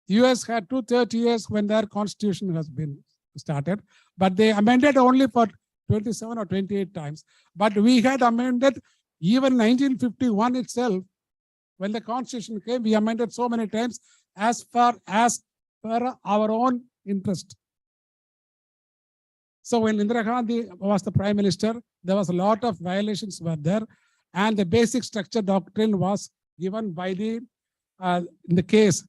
US had 230 years when their constitution has been started, but they amended only for 27 or 28 times. But we had amended even 1951 itself. When the constitution came, we amended so many times as far as per our own interest. So when Indira Gandhi was the prime minister, there was a lot of violations were there, and the basic structure doctrine was given by the in the case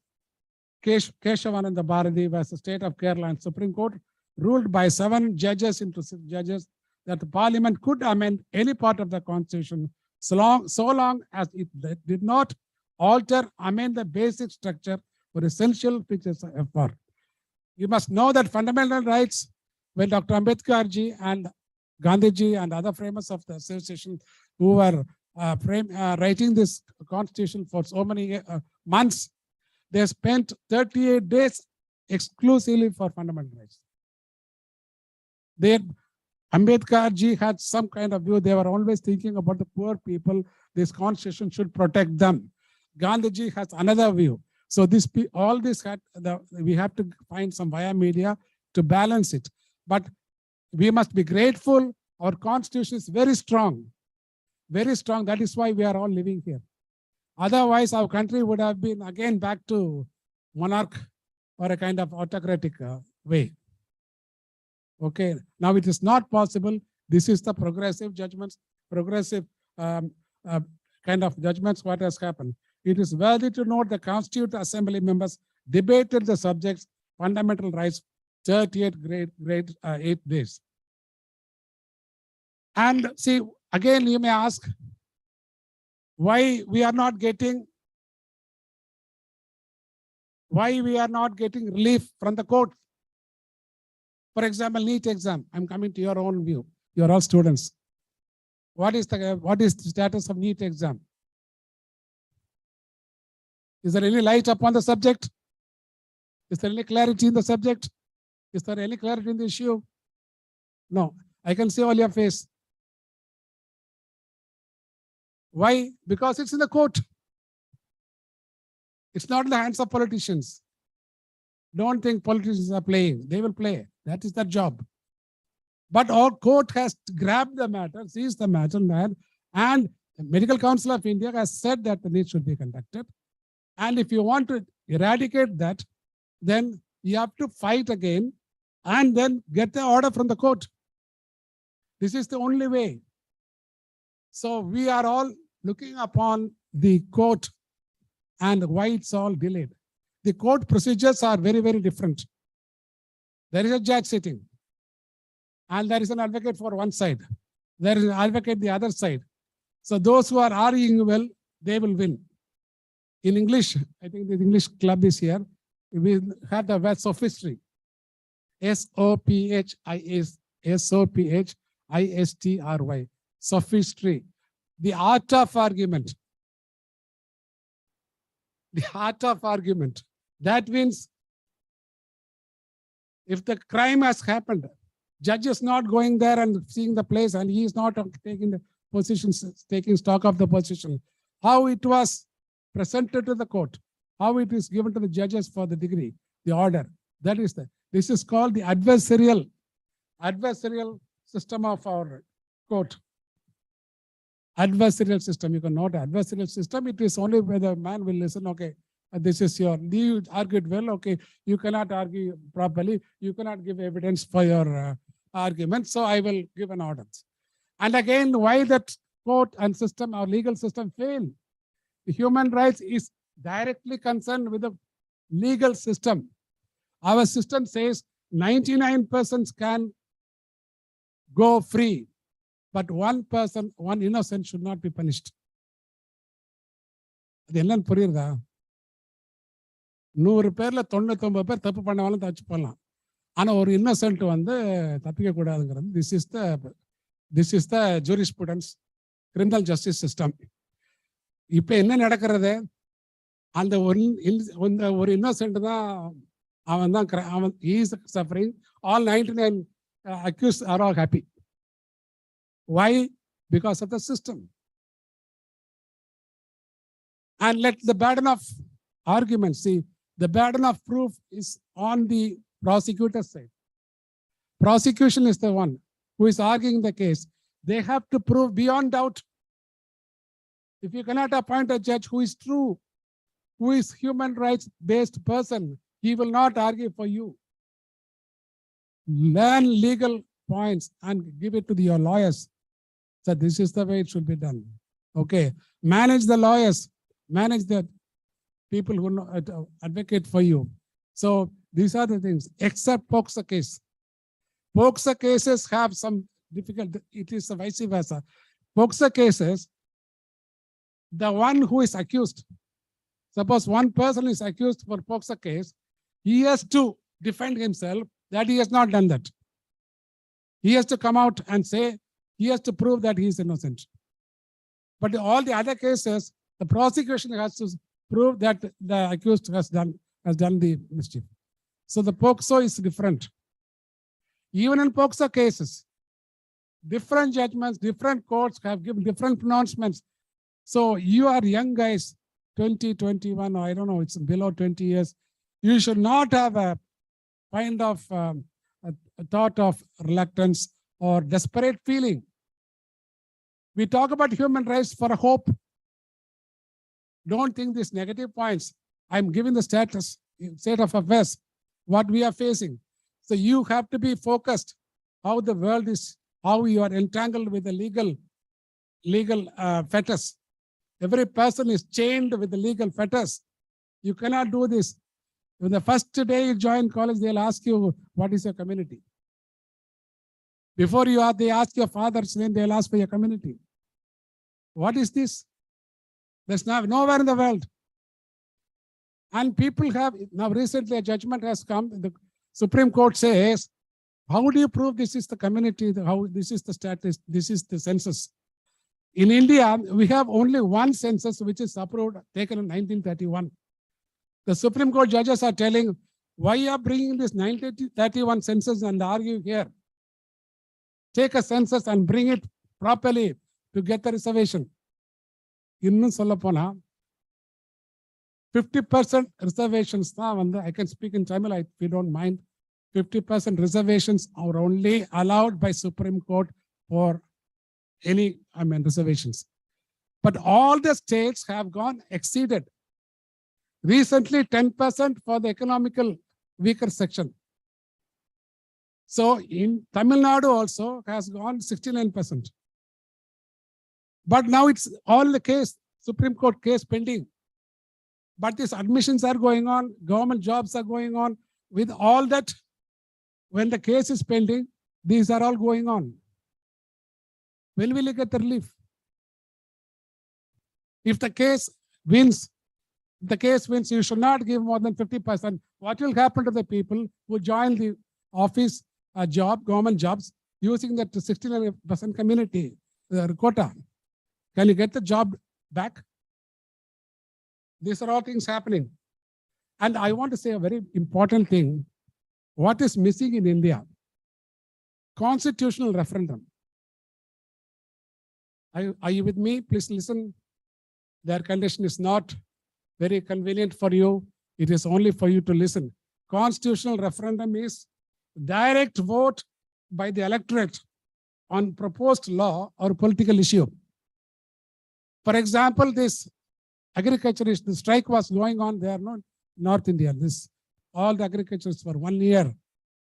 Keshavananda Bharati versus the state of Kerala, and Supreme Court ruled by 7 judges into 6 judges that the Parliament could amend any part of the Constitution so long as it did not alter, amend the basic structure or essential features of FR. You must know that fundamental rights, when Dr. Ambedkar ji and Gandhi ji and other framers of the association who were writing this constitution for so many months, they spent 38 days exclusively for fundamental rights. Ambedkar ji had some kind of view. They were always thinking about the poor people. This constitution should protect them. Gandhi ji has another view. So all this we have to find some via media to balance it. But we must be grateful. Our constitution is very strong. Very strong. That is why we are all living here. Otherwise, our country would have been again back to monarch or a kind of autocratic way. Okay, now it is not possible. This is the progressive judgments, progressive kind of judgments, what has happened. It is worthy to note the Constituent Assembly members debated the subjects, fundamental rights, 8 days. And see, again, you may ask, why we are not getting relief from the court? For example, NEET exam. I'm coming to your own view. You're all students. What is the status of NEET exam? Is there any light upon the subject? Is there any clarity in the subject? Is there any clarity in the issue? No. I can see all your face. Why? Because it's in the court. It's not in the hands of politicians. Don't think politicians are playing. They will play. That is their job. But our court has grabbed the matter, seized the matter, and the Medical Council of India has said that the NEET should be conducted. And if you want to eradicate that, then you have to fight again and then get the order from the court. This is the only way. So we are all looking upon the court and why it's all delayed. The court procedures are very, very different. There is a judge sitting, and there is an advocate for one side. There is an advocate the other side. So those who are arguing well, they will win. In English, I think the English club is here. We have the word sophistry. S-O-P-H-I-S-T-R-Y. Sophistry. The art of argument. The art of argument. That means if the crime has happened, judge is not going there and seeing the place, and he is not taking the positions, taking stock of the position. How it was presented to the court, how it is given to the judges for the degree, the order. This is called the adversarial system of our court. Adversarial system. You can note adversarial system. It is only where the man will listen. Okay, this is you argued well. Okay, you cannot argue properly. You cannot give evidence for your argument. So I will give an order. And again, why that court and system, our legal system fail? The human rights is directly concerned with the legal system. Our system says 99% can go free, but one person, one innocent should not be punished. அது என்னன்னு புரியுறதா? 100 பேர்ல 99 பேர் தப்பு பண்ணாலும் தச்சு பண்ணலாம். ஆனா ஒரு இன்னசென்ட் வந்து தப்பிக்க கூடாதுங்கிறது. This is the jurisprudence, criminal justice system. இப்ப என்ன நடக்கிறது? அந்த ஒரு இன்னசென்ட் தான் அவன் he is suffering. All 99 accused are all happy. Why? Because of the system. And let the burden of argument, see, the burden of proof is on the prosecutor's side. Prosecution is the one who is arguing the case. They have to prove beyond doubt. If you cannot appoint a judge who is true, who is human rights based person, he will not argue for you. Learn legal points and give it to your lawyers. So this is the way it should be done. Okay. Manage the lawyers, manage the people who advocate for you. So these are the things, except POCSO case. POCSO cases have some difficult, it is vice versa. POCSO cases, the one who is accused, suppose one person is accused for POCSO case, he has to defend himself that he has not done that. He has to come out and say, he has to prove that he is innocent. But all the other cases, the prosecution has to prove that the accused has done the mischief. So the POCSO is different. Even in POCSO cases, different judgments, different courts have given different pronouncements. So you are young guys, 20, 21, or I don't know, it's below 20 years. You should not have a kind of a thought of reluctance or desperate feeling. We talk about human rights for a hope. Don't think these negative points. I'm giving the state of affairs, what we are facing. So you have to be focused how the world is, how you are entangled with the legal fetters. Every person is chained with the legal fetters. You cannot do this. When the first day you join college, they'll ask you, what is your community? Before they ask your father's name, they'll ask for your community. What is this? There's nowhere in the world. And people have, now recently a judgment has come, the Supreme Court says, how do you prove this is the community, how this is the status, this is the census? In India, we have only one census which is approved, taken in 1931. The Supreme Court judges are telling, why you are bringing this 1931 census and argue here? Take a census and bring it properly to get the reservation. இன்னும் சொல்ல போனா 50% reservations தான் வந்து, I can speak in Tamil if you don't mind. 50% reservations are only allowed by Supreme Court for any, reservations. But all the states have gone exceeded. Recently, 10% for the economical weaker section. So in Tamil Nadu also has gone 69%. But now it's all the case, Supreme Court case pending. But these admissions are going on, government jobs are going on. With all that, when the case is pending, these are all going on. When will you get the relief? If the case wins, you should not give more than 50%. What will happen to the people who join the office government jobs, using that 69% community quota? Can you get the job back? These are all things happening. And I want to say a very important thing. What is missing in India? Constitutional referendum. Are you with me? Please listen. The air condition is not very convenient for you. It is only for you to listen. Constitutional referendum is direct vote by the electorate on proposed law or political issue. For example, this agriculturist, the strike was going on there, no, North India. All the agriculturists for 1 year.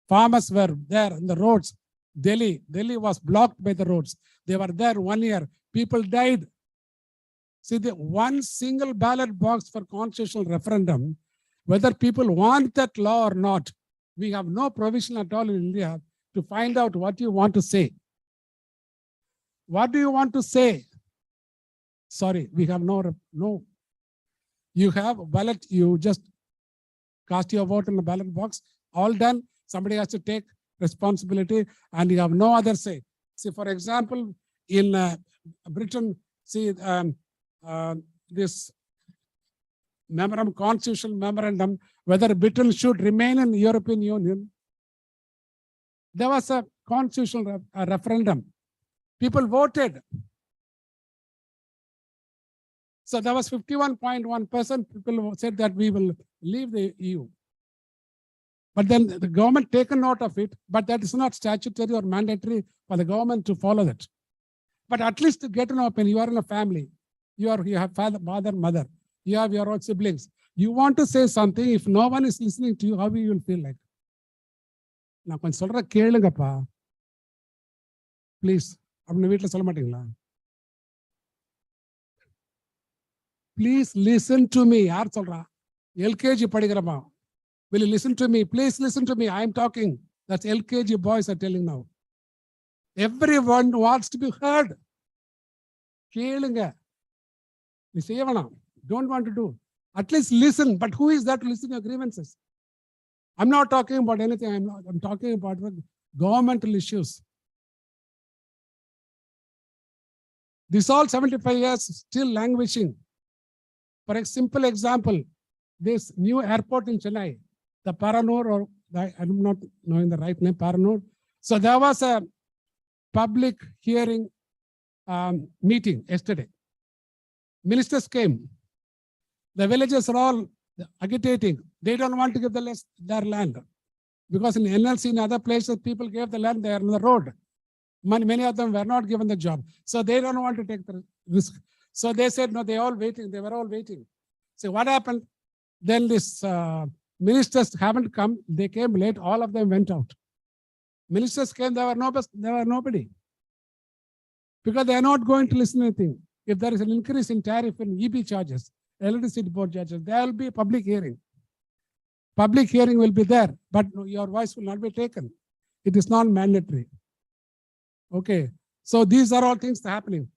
Farmers were there on the roads. Delhi was blocked by the roads. They were there 1 year. People died. See, the one single ballot box for constitutional referendum, whether people want that law or not, we have no provision at all in India to find out what you want to say. What do you want to say? Sorry, we have no. You have a ballot, you just cast your vote in the ballot box, all done. Somebody has to take responsibility and you have no other say. See, for example, in Britain, see, this memorandum, constitutional memorandum, whether Britain should remain in the European Union, there was a constitutional referendum. People voted. So there was 51.1% people said that we will leave the EU. But then the government taken note of it, but that is not statutory or mandatory for the government to follow that. But at least to get an opinion, you are in a family. You have father, mother. You have your own siblings. You want to say something, if no one is listening to you, how you will feel like? Now, when solra kelungappa, please. Please listen to me. Yaar solra? LKG padigrama. Will you listen to me? Please listen to me. I am talking. That's LKG boys are telling now. Everyone wants to be heard. Kelunga. Don't want to do. At least listen. But who is that to listen to your grievances? I'm not talking about anything. I'm talking about governmental issues. This all 75 years still languishing. For a simple example, this new airport in Chennai, the Paranur, or I'm not knowing the right name, Paranur. So there was a public hearing meeting yesterday. Ministers came. The villagers are all agitating. They don't want to give their land. Because in NLC and other places, people gave the land there on the road. Many of them were not given the job. So they don't want to take the risk. So they said, no, they were all waiting. So what happened? Then this ministers haven't come. They came late. All of them went out. Ministers came, there were nobody. Because they are not going to listen to anything. If there is an increase in tariff and EB charges, electricity board charges, there will be a public hearing. Public hearing will be there, but your voice will not be taken. It is not mandatory. Okay, so these are all things happening.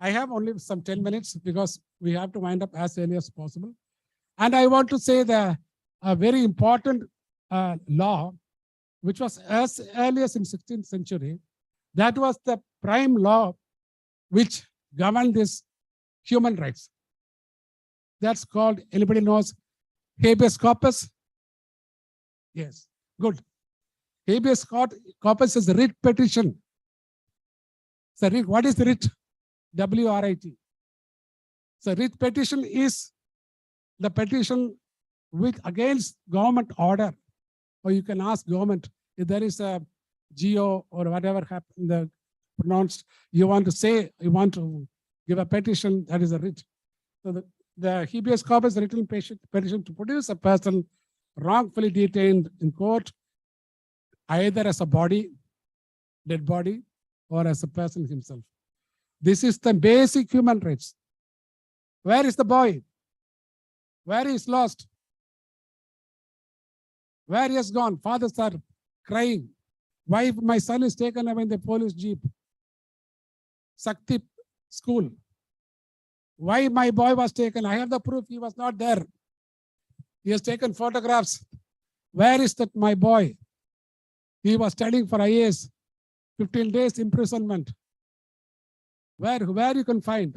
I have only some 10 minutes because we have to wind up as early as possible. And I want to say that a very important law, which was as early as in 16th century, that was the prime law which governed this human rights. That's called, anybody knows, habeas corpus? Yes, good. Habeas corpus is a writ petition. So what is the writ? W-R-I-T. So writ petition is the petition against government order. Or you can ask government if there is a GO or whatever happened, pronounced, you want to give a petition, that is a writ. So the habeas corpus is a written petition to produce a person wrongfully detained in court, either as a body, dead body, or as a person himself. This is the basic human rights. Where is the boy? Where he is lost? Where he has gone? Fathers are crying. Why my son is taken away in the police jeep? Sakti school. Why my boy was taken? I have the proof he was not there. He has taken photographs. Where is that my boy? He was studying for IAS. 15 days imprisonment. Where you can find?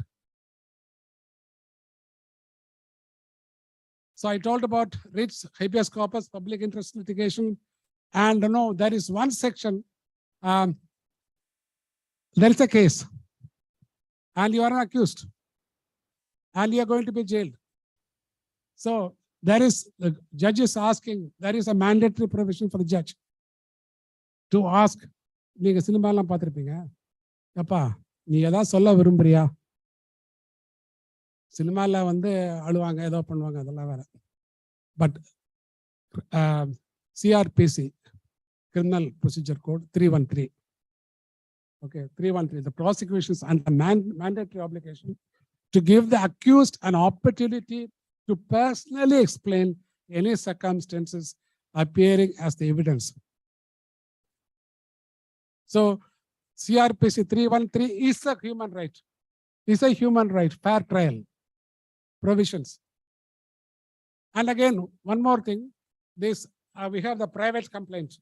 So I told about writs, habeas corpus, public interest litigation. And no, there is one section, there is a case and you are an accused and you are going to be jailed. So there is, the judge is asking, there is a mandatory provision for the judge to ask, நீங்க சினிமாலாம் பார்த்திருப்பீங்க, அப்பா நீ ஏதாவது சொல்ல விரும்புறியா? சினிமால அழுவாங்க, ஏதோ பண்ணுவாங்க, அதெல்லாம் வேற. But CRPC, Criminal Procedure Code 313. Okay, 313. The prosecutions and the mandatory obligation to give the accused an opportunity to personally explain any circumstances appearing as the evidence. So CRPC 313 is a human right. Is a human right, fair trial provisions. And again, one more thing, this we have the private complaint.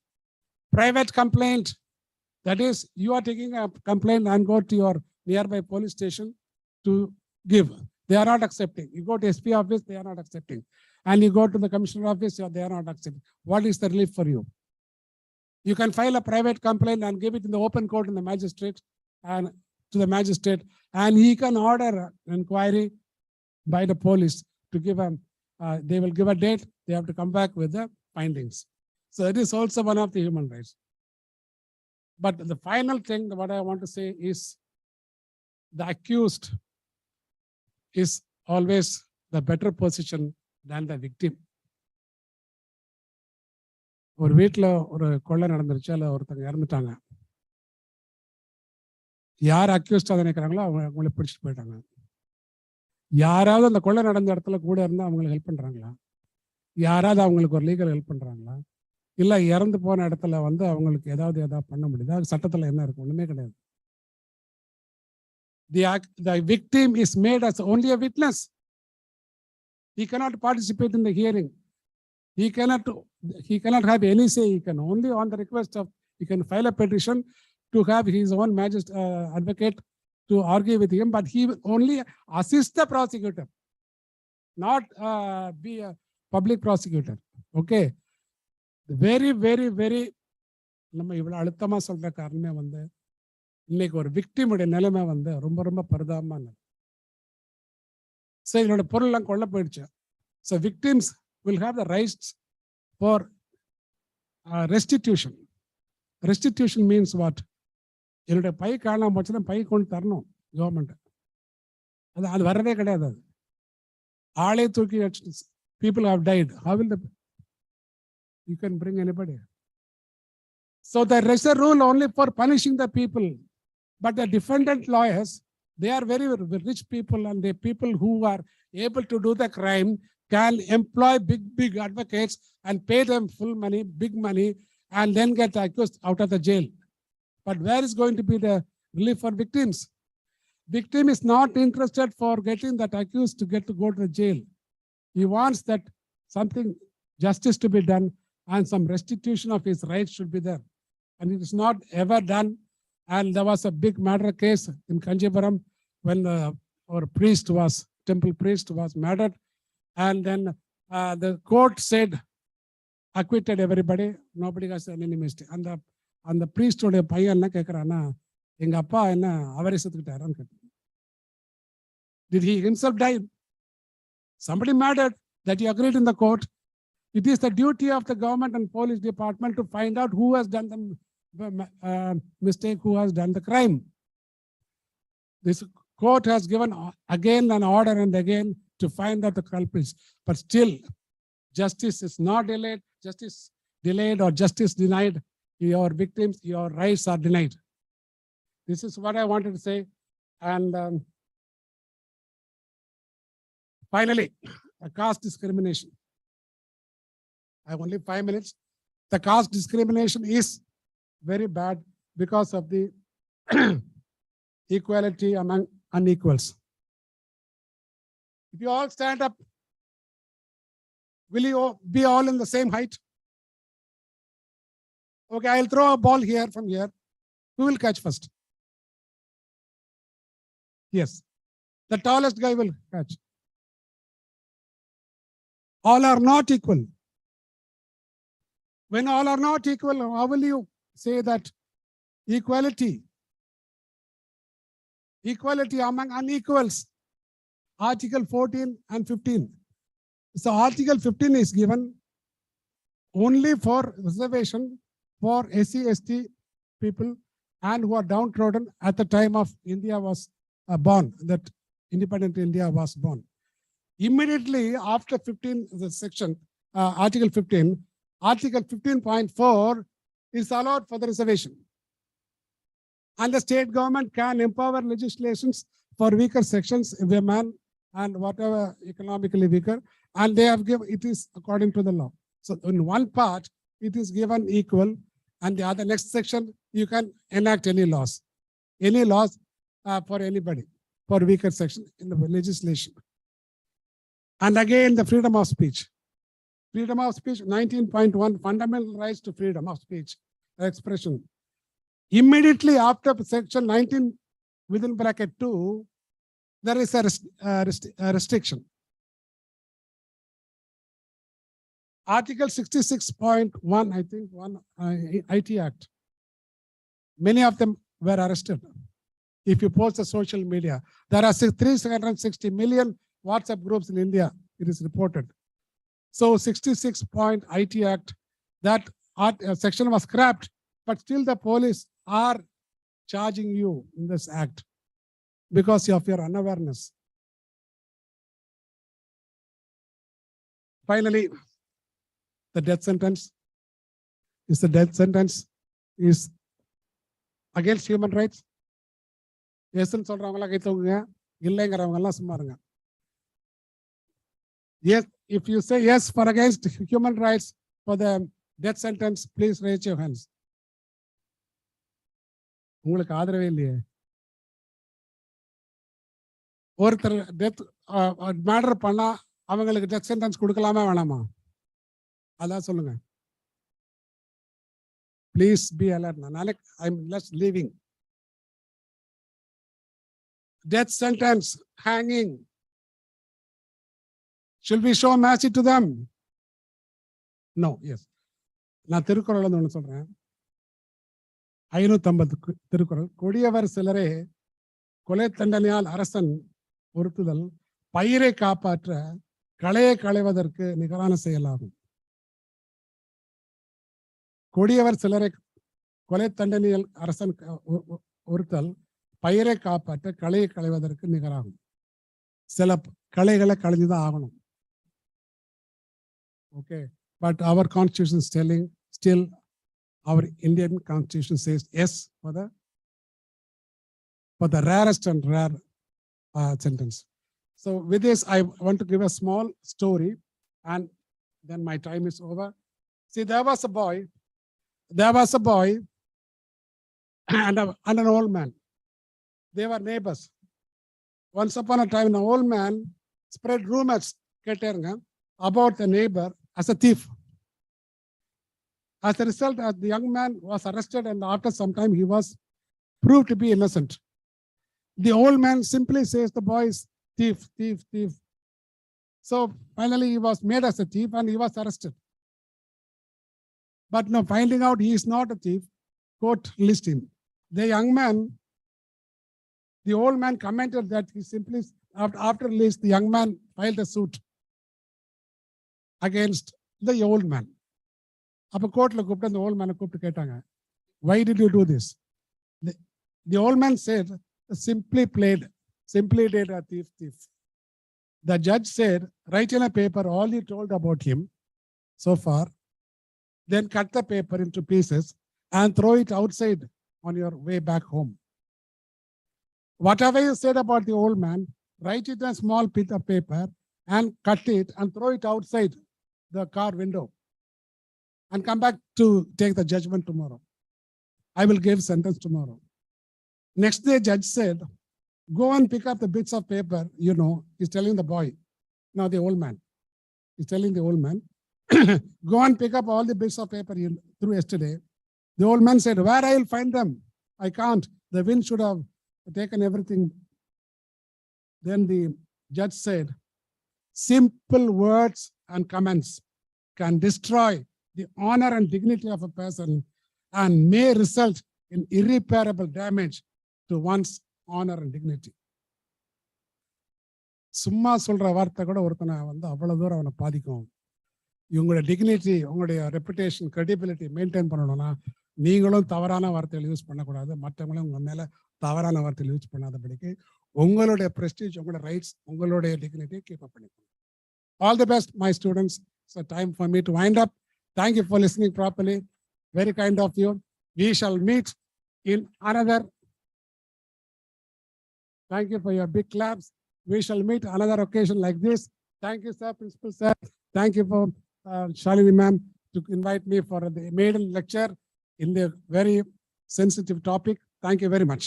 Private complaint, that is, you are taking a complaint and go to your nearby police station to give. They are not accepting. You go to SP office, they are not accepting. And you go to the commissioner office, they are not accepting. What is the relief for you? You can file a private complaint and give it in the open court in the magistrate and to the magistrate, and he can order an inquiry by the police to give a, they will give a date, they have to come back with the findings. So it is also one of the human rights. But the final thing, what I want to say is the accused is always the better position than the victim. ஒரு வீட்டில் ஒரு கொள்ளை நடந்துருச்சு, அல்ல ஒருத்தங்க இறந்துட்டாங்க. யார் அக்யூஸ்டா நினைக்கிறாங்களோ அவங்களை பிடிச்சிட்டு போயிட்டாங்க. யாராவது அந்த கொள்ளை நடந்த இடத்துல கூட இருந்தா அவங்களுக்கு ஹெல்ப் பண்றாங்களா? யாராவது அவங்களுக்கு ஒரு லீகல் ஹெல்ப் பண்றாங்களா? இல்ல இறந்து போன இடத்துல அவங்களுக்கு ஏதாவது பண்ண முடியுதா? சட்டத்துல என்ன இருக்கு? ஒண்ணுமே கிடையாது. The victim is made as only a witness. He cannot participate in the hearing. He cannot have any say. He can only, on the request of, he can file a petition to have his own advocate to argue with him, but he will only assist the prosecutor, not be a public prosecutor. Okay. Very, very, very, நம்ம இவ்வளவு அழுத்தமா சொல்ற காரணமே இன்னைக்கு ஒரு விக்டிமுடைய நிலைமை ரொம்ப ரொம்ப பரிதாபமான. So இதோட பொருள் எல்லாம் கொள்ள போயிடுச்சு. So victims will have the rights for restitution. Restitution means what? என்னுடைய பை காணாம போச்சுன்னா பை கொண்டு தரணும் கவர்மெண்ட். அது வரதே கிடையாது. அது ஆளே தூக்கி people have died. How will you can bring anybody? So there is a rule only for punishing the people. But the defendant lawyers, they are very rich people, and the people who are able to do the crime can employ big advocates and pay them full money, big money, and then get accused out of the jail. But where is going to be the relief for victims? Victim is not interested for getting that accused to go to the jail. He wants that something, justice to be done, and some restitution of his rights should be there. And it is not ever done. And there was a big murder case in Kanjipuram when our temple priest was murdered. And then the court said, acquitted everybody, nobody has any mistake. And the priest told a paiyan kekkrana, enga appa enna avare settukittaran kettu. Did he himself die? Somebody murdered, that he agreed in the court. It is the duty of the government and police department to find out who has done the mistake, who has done the crime. This court has given again an order and again to find out the culprits, but still justice is not delayed, justice delayed or justice denied, your victims, your rights are denied. This is what I wanted to say. And finally, the caste discrimination. I have only 5 minutes. The caste discrimination is very bad because of the equality among unequals. If you all stand up, will you be all in the same height? Okay, I'll throw a ball here from here. Who will catch first? Yes, the tallest guy will catch. All are not equal. When all are not equal, how will you say that equality among unequals? Article 14 and 15. So Article 15 is given only for reservation for SC, ST people and who are downtrodden at the time of India was born, that independent India was born. Immediately after 15, the section, Article 15, Article 15.4 is allowed for the reservation. And the state government can empower legislations for weaker sections, women and whatever economically weaker, and they have given, it is according to the law. So in one part, it is given equal, and the other next section, you can enact any laws for anybody, for weaker section in the legislation. And again, the freedom of speech. Freedom of speech, 19.1, fundamental rights to freedom of speech, expression. Immediately after section 19, within bracket 2, there is a restriction. Article 66.1, I think, IT Act. Many of them were arrested. If you post the social media, there are 360 million WhatsApp groups in India, it is reported. So 66 point IT Act, that section was scrapped, but still the police are charging you in this act because of your unawareness. Finally, the death sentence is against human rights. Yes, yes, if you say yes for against human rights for the death sentence, please raise your hands. உங்களுக்கு ஆதரவே இல்லையே. ஒருத்தர் death murder பண்ணா அவங்களுக்கு death sentence கொடுக்கலாமா வேணாமா? அதான் சொல்லுங்க. Please be alert. Nanak, I'm just leaving. Death sentence, hanging. Should we show mercy to them? No, yes. நான் திருக்குறள் வந்து ஒன்று சொல்றேன். 550 திருக்குறள். கொடியவர் சிலரே கொலை தண்டனையால் அரசன் பொறுத்துதல் பயிரை காப்பாற்ற களையை களைவதற்கு நிகரான செயலாகும். கொடியவர் சிலரை கொலை தண்டனையால் அரசன் ஒருத்தல் பயிரை காப்பாற்ற களையை களைவதற்கு நிகராகும். சில களைகளை களைஞ்சுதான் ஆகணும். Okay, but our constitution is telling still. Our Indian constitution says yes for the rarest and rare sentence. So with this, I want to give a small story, and then my time is over. See, there was a boy and an old man. They were neighbors. Once upon a time, an old man spread rumors about the neighbor as a thief. As a result, the young man was arrested, and after some time, he was proved to be innocent. The old man simply says the boy is thief, thief, thief. So finally, he was made as a thief and he was arrested. But now finding out he is not a thief, court released him. The young man, the old man commented that he simply, after release, the young man filed a suit against the old man. அப்ப கோர்ட்ல கூப்பிட்டு அந்த volt மேனை கூப்பிட்டு கேட்டாங்க, why did you do this? The old man said, simply did a thief. The judge said, write in a paper all you told about him so far. Then cut the paper into pieces and throw it outside on your way back home. Whatever you said about the old man, write it in a small piece of paper and cut it and throw it outside the car window. And come back to take the judgment tomorrow. I will give sentence tomorrow. Next day, judge said, go and pick up the bits of paper, he's telling the boy, now the old man. He's telling the old man, go and pick up all the bits of paper you threw yesterday. The old man said, where I will find them? I can't. The wind should have taken everything. Then the judge said, simple words and comments can destroy the honor and dignity of a person and may result in irreparable damage to one's honor and dignity. சும்மா சொல்ற வார்த்தை கூட ஒருத்தனை அவ்வளவு தூரம் அவனை பாதிக்கும். இவங்களோட டிக்னிட்டி, உங்களுடைய ரெப்புடேஷன், கிரெடிபிலிட்டி மெயின்டைன் பண்ணணும்னா நீங்களும் தவறான வார்த்தைகள் யூஸ் பண்ணக்கூடாது. மற்றவங்களும் உங்க மேல தவறான வார்த்தைகள் யூஸ் பண்ணாதபடிக்கு உங்களுடைய பிரஸ்டீஜ், உங்களோட ரைட்ஸ், உங்களுடைய டிக்னிட்டியை கீப் அப் பண்ணிக்கணும். All the best, my students. It's a time for me to wind up. Thank you for listening properly. Very kind of you. We shall meet in another. Thank you for your big claps. We shall meet another occasion like this. Thank you, sir, principal sir. Thank you for Shalini ma'am to invite me for the maiden lecture in the very sensitive topic. Thank you very much.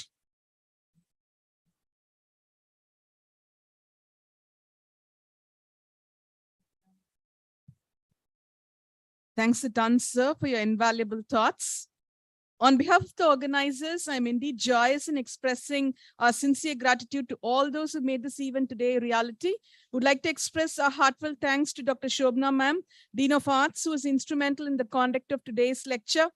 Thanks a ton, sir, for your invaluable thoughts. On behalf of the organizers, I'm indeed joyous in expressing our sincere gratitude to all those who made this event today a reality. Would like to express our heartfelt thanks to Dr. Shobna ma'am, Dean of Arts, who was instrumental in the conduct of today's lecture.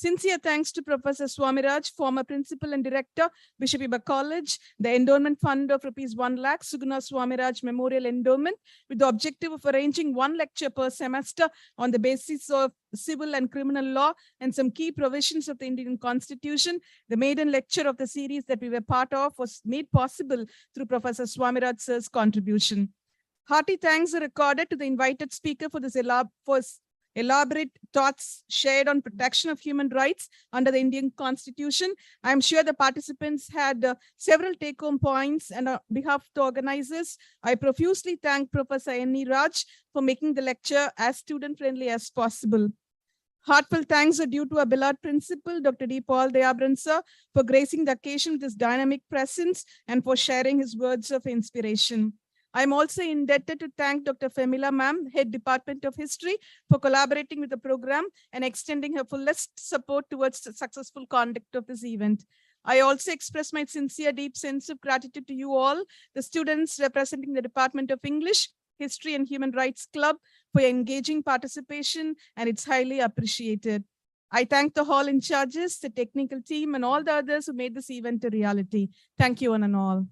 Sincere thanks to Professor Swamiraj, former principal and director, Bishop Heber College, the endowment fund of ₹1 lakh, Suguna Swamiraj Memorial Endowment, with the objective of arranging one lecture per semester on the basis of civil and criminal law and some key provisions of the Indian Constitution. The maiden lecture of the series that we were part of was made possible through Professor Swamiraj sir's contribution. Hearty thanks are recorded to the invited speaker for this elaborate thoughts shared on protection of human rights under the Indian Constitution. I'm sure the participants had several take-home points, and on behalf of the organizers, I profusely thank Professor N.E. Raj for making the lecture as student-friendly as possible. Heartfelt thanks are due to our beloved principal, Dr. D. Paul Dayabran sir, for gracing the occasion with his dynamic presence and for sharing his words of inspiration. I'm also indebted to thank Dr. Femila ma'am, Head Department of History, for collaborating with the program and extending her fullest support towards the successful conduct of this event. I also express my sincere, deep sense of gratitude to you all, the students representing the Department of English, History and Human Rights Club, for your engaging participation, and it's highly appreciated. I thank the hall in charges, the technical team, and all the others who made this event a reality. Thank you one and all.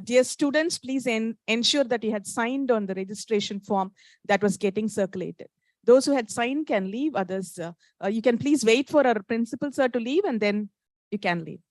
Dear students, please ensure that you had signed on the registration form that was getting circulated. Those who had signed can leave, others, you can please wait for our principal sir to leave and then you can leave.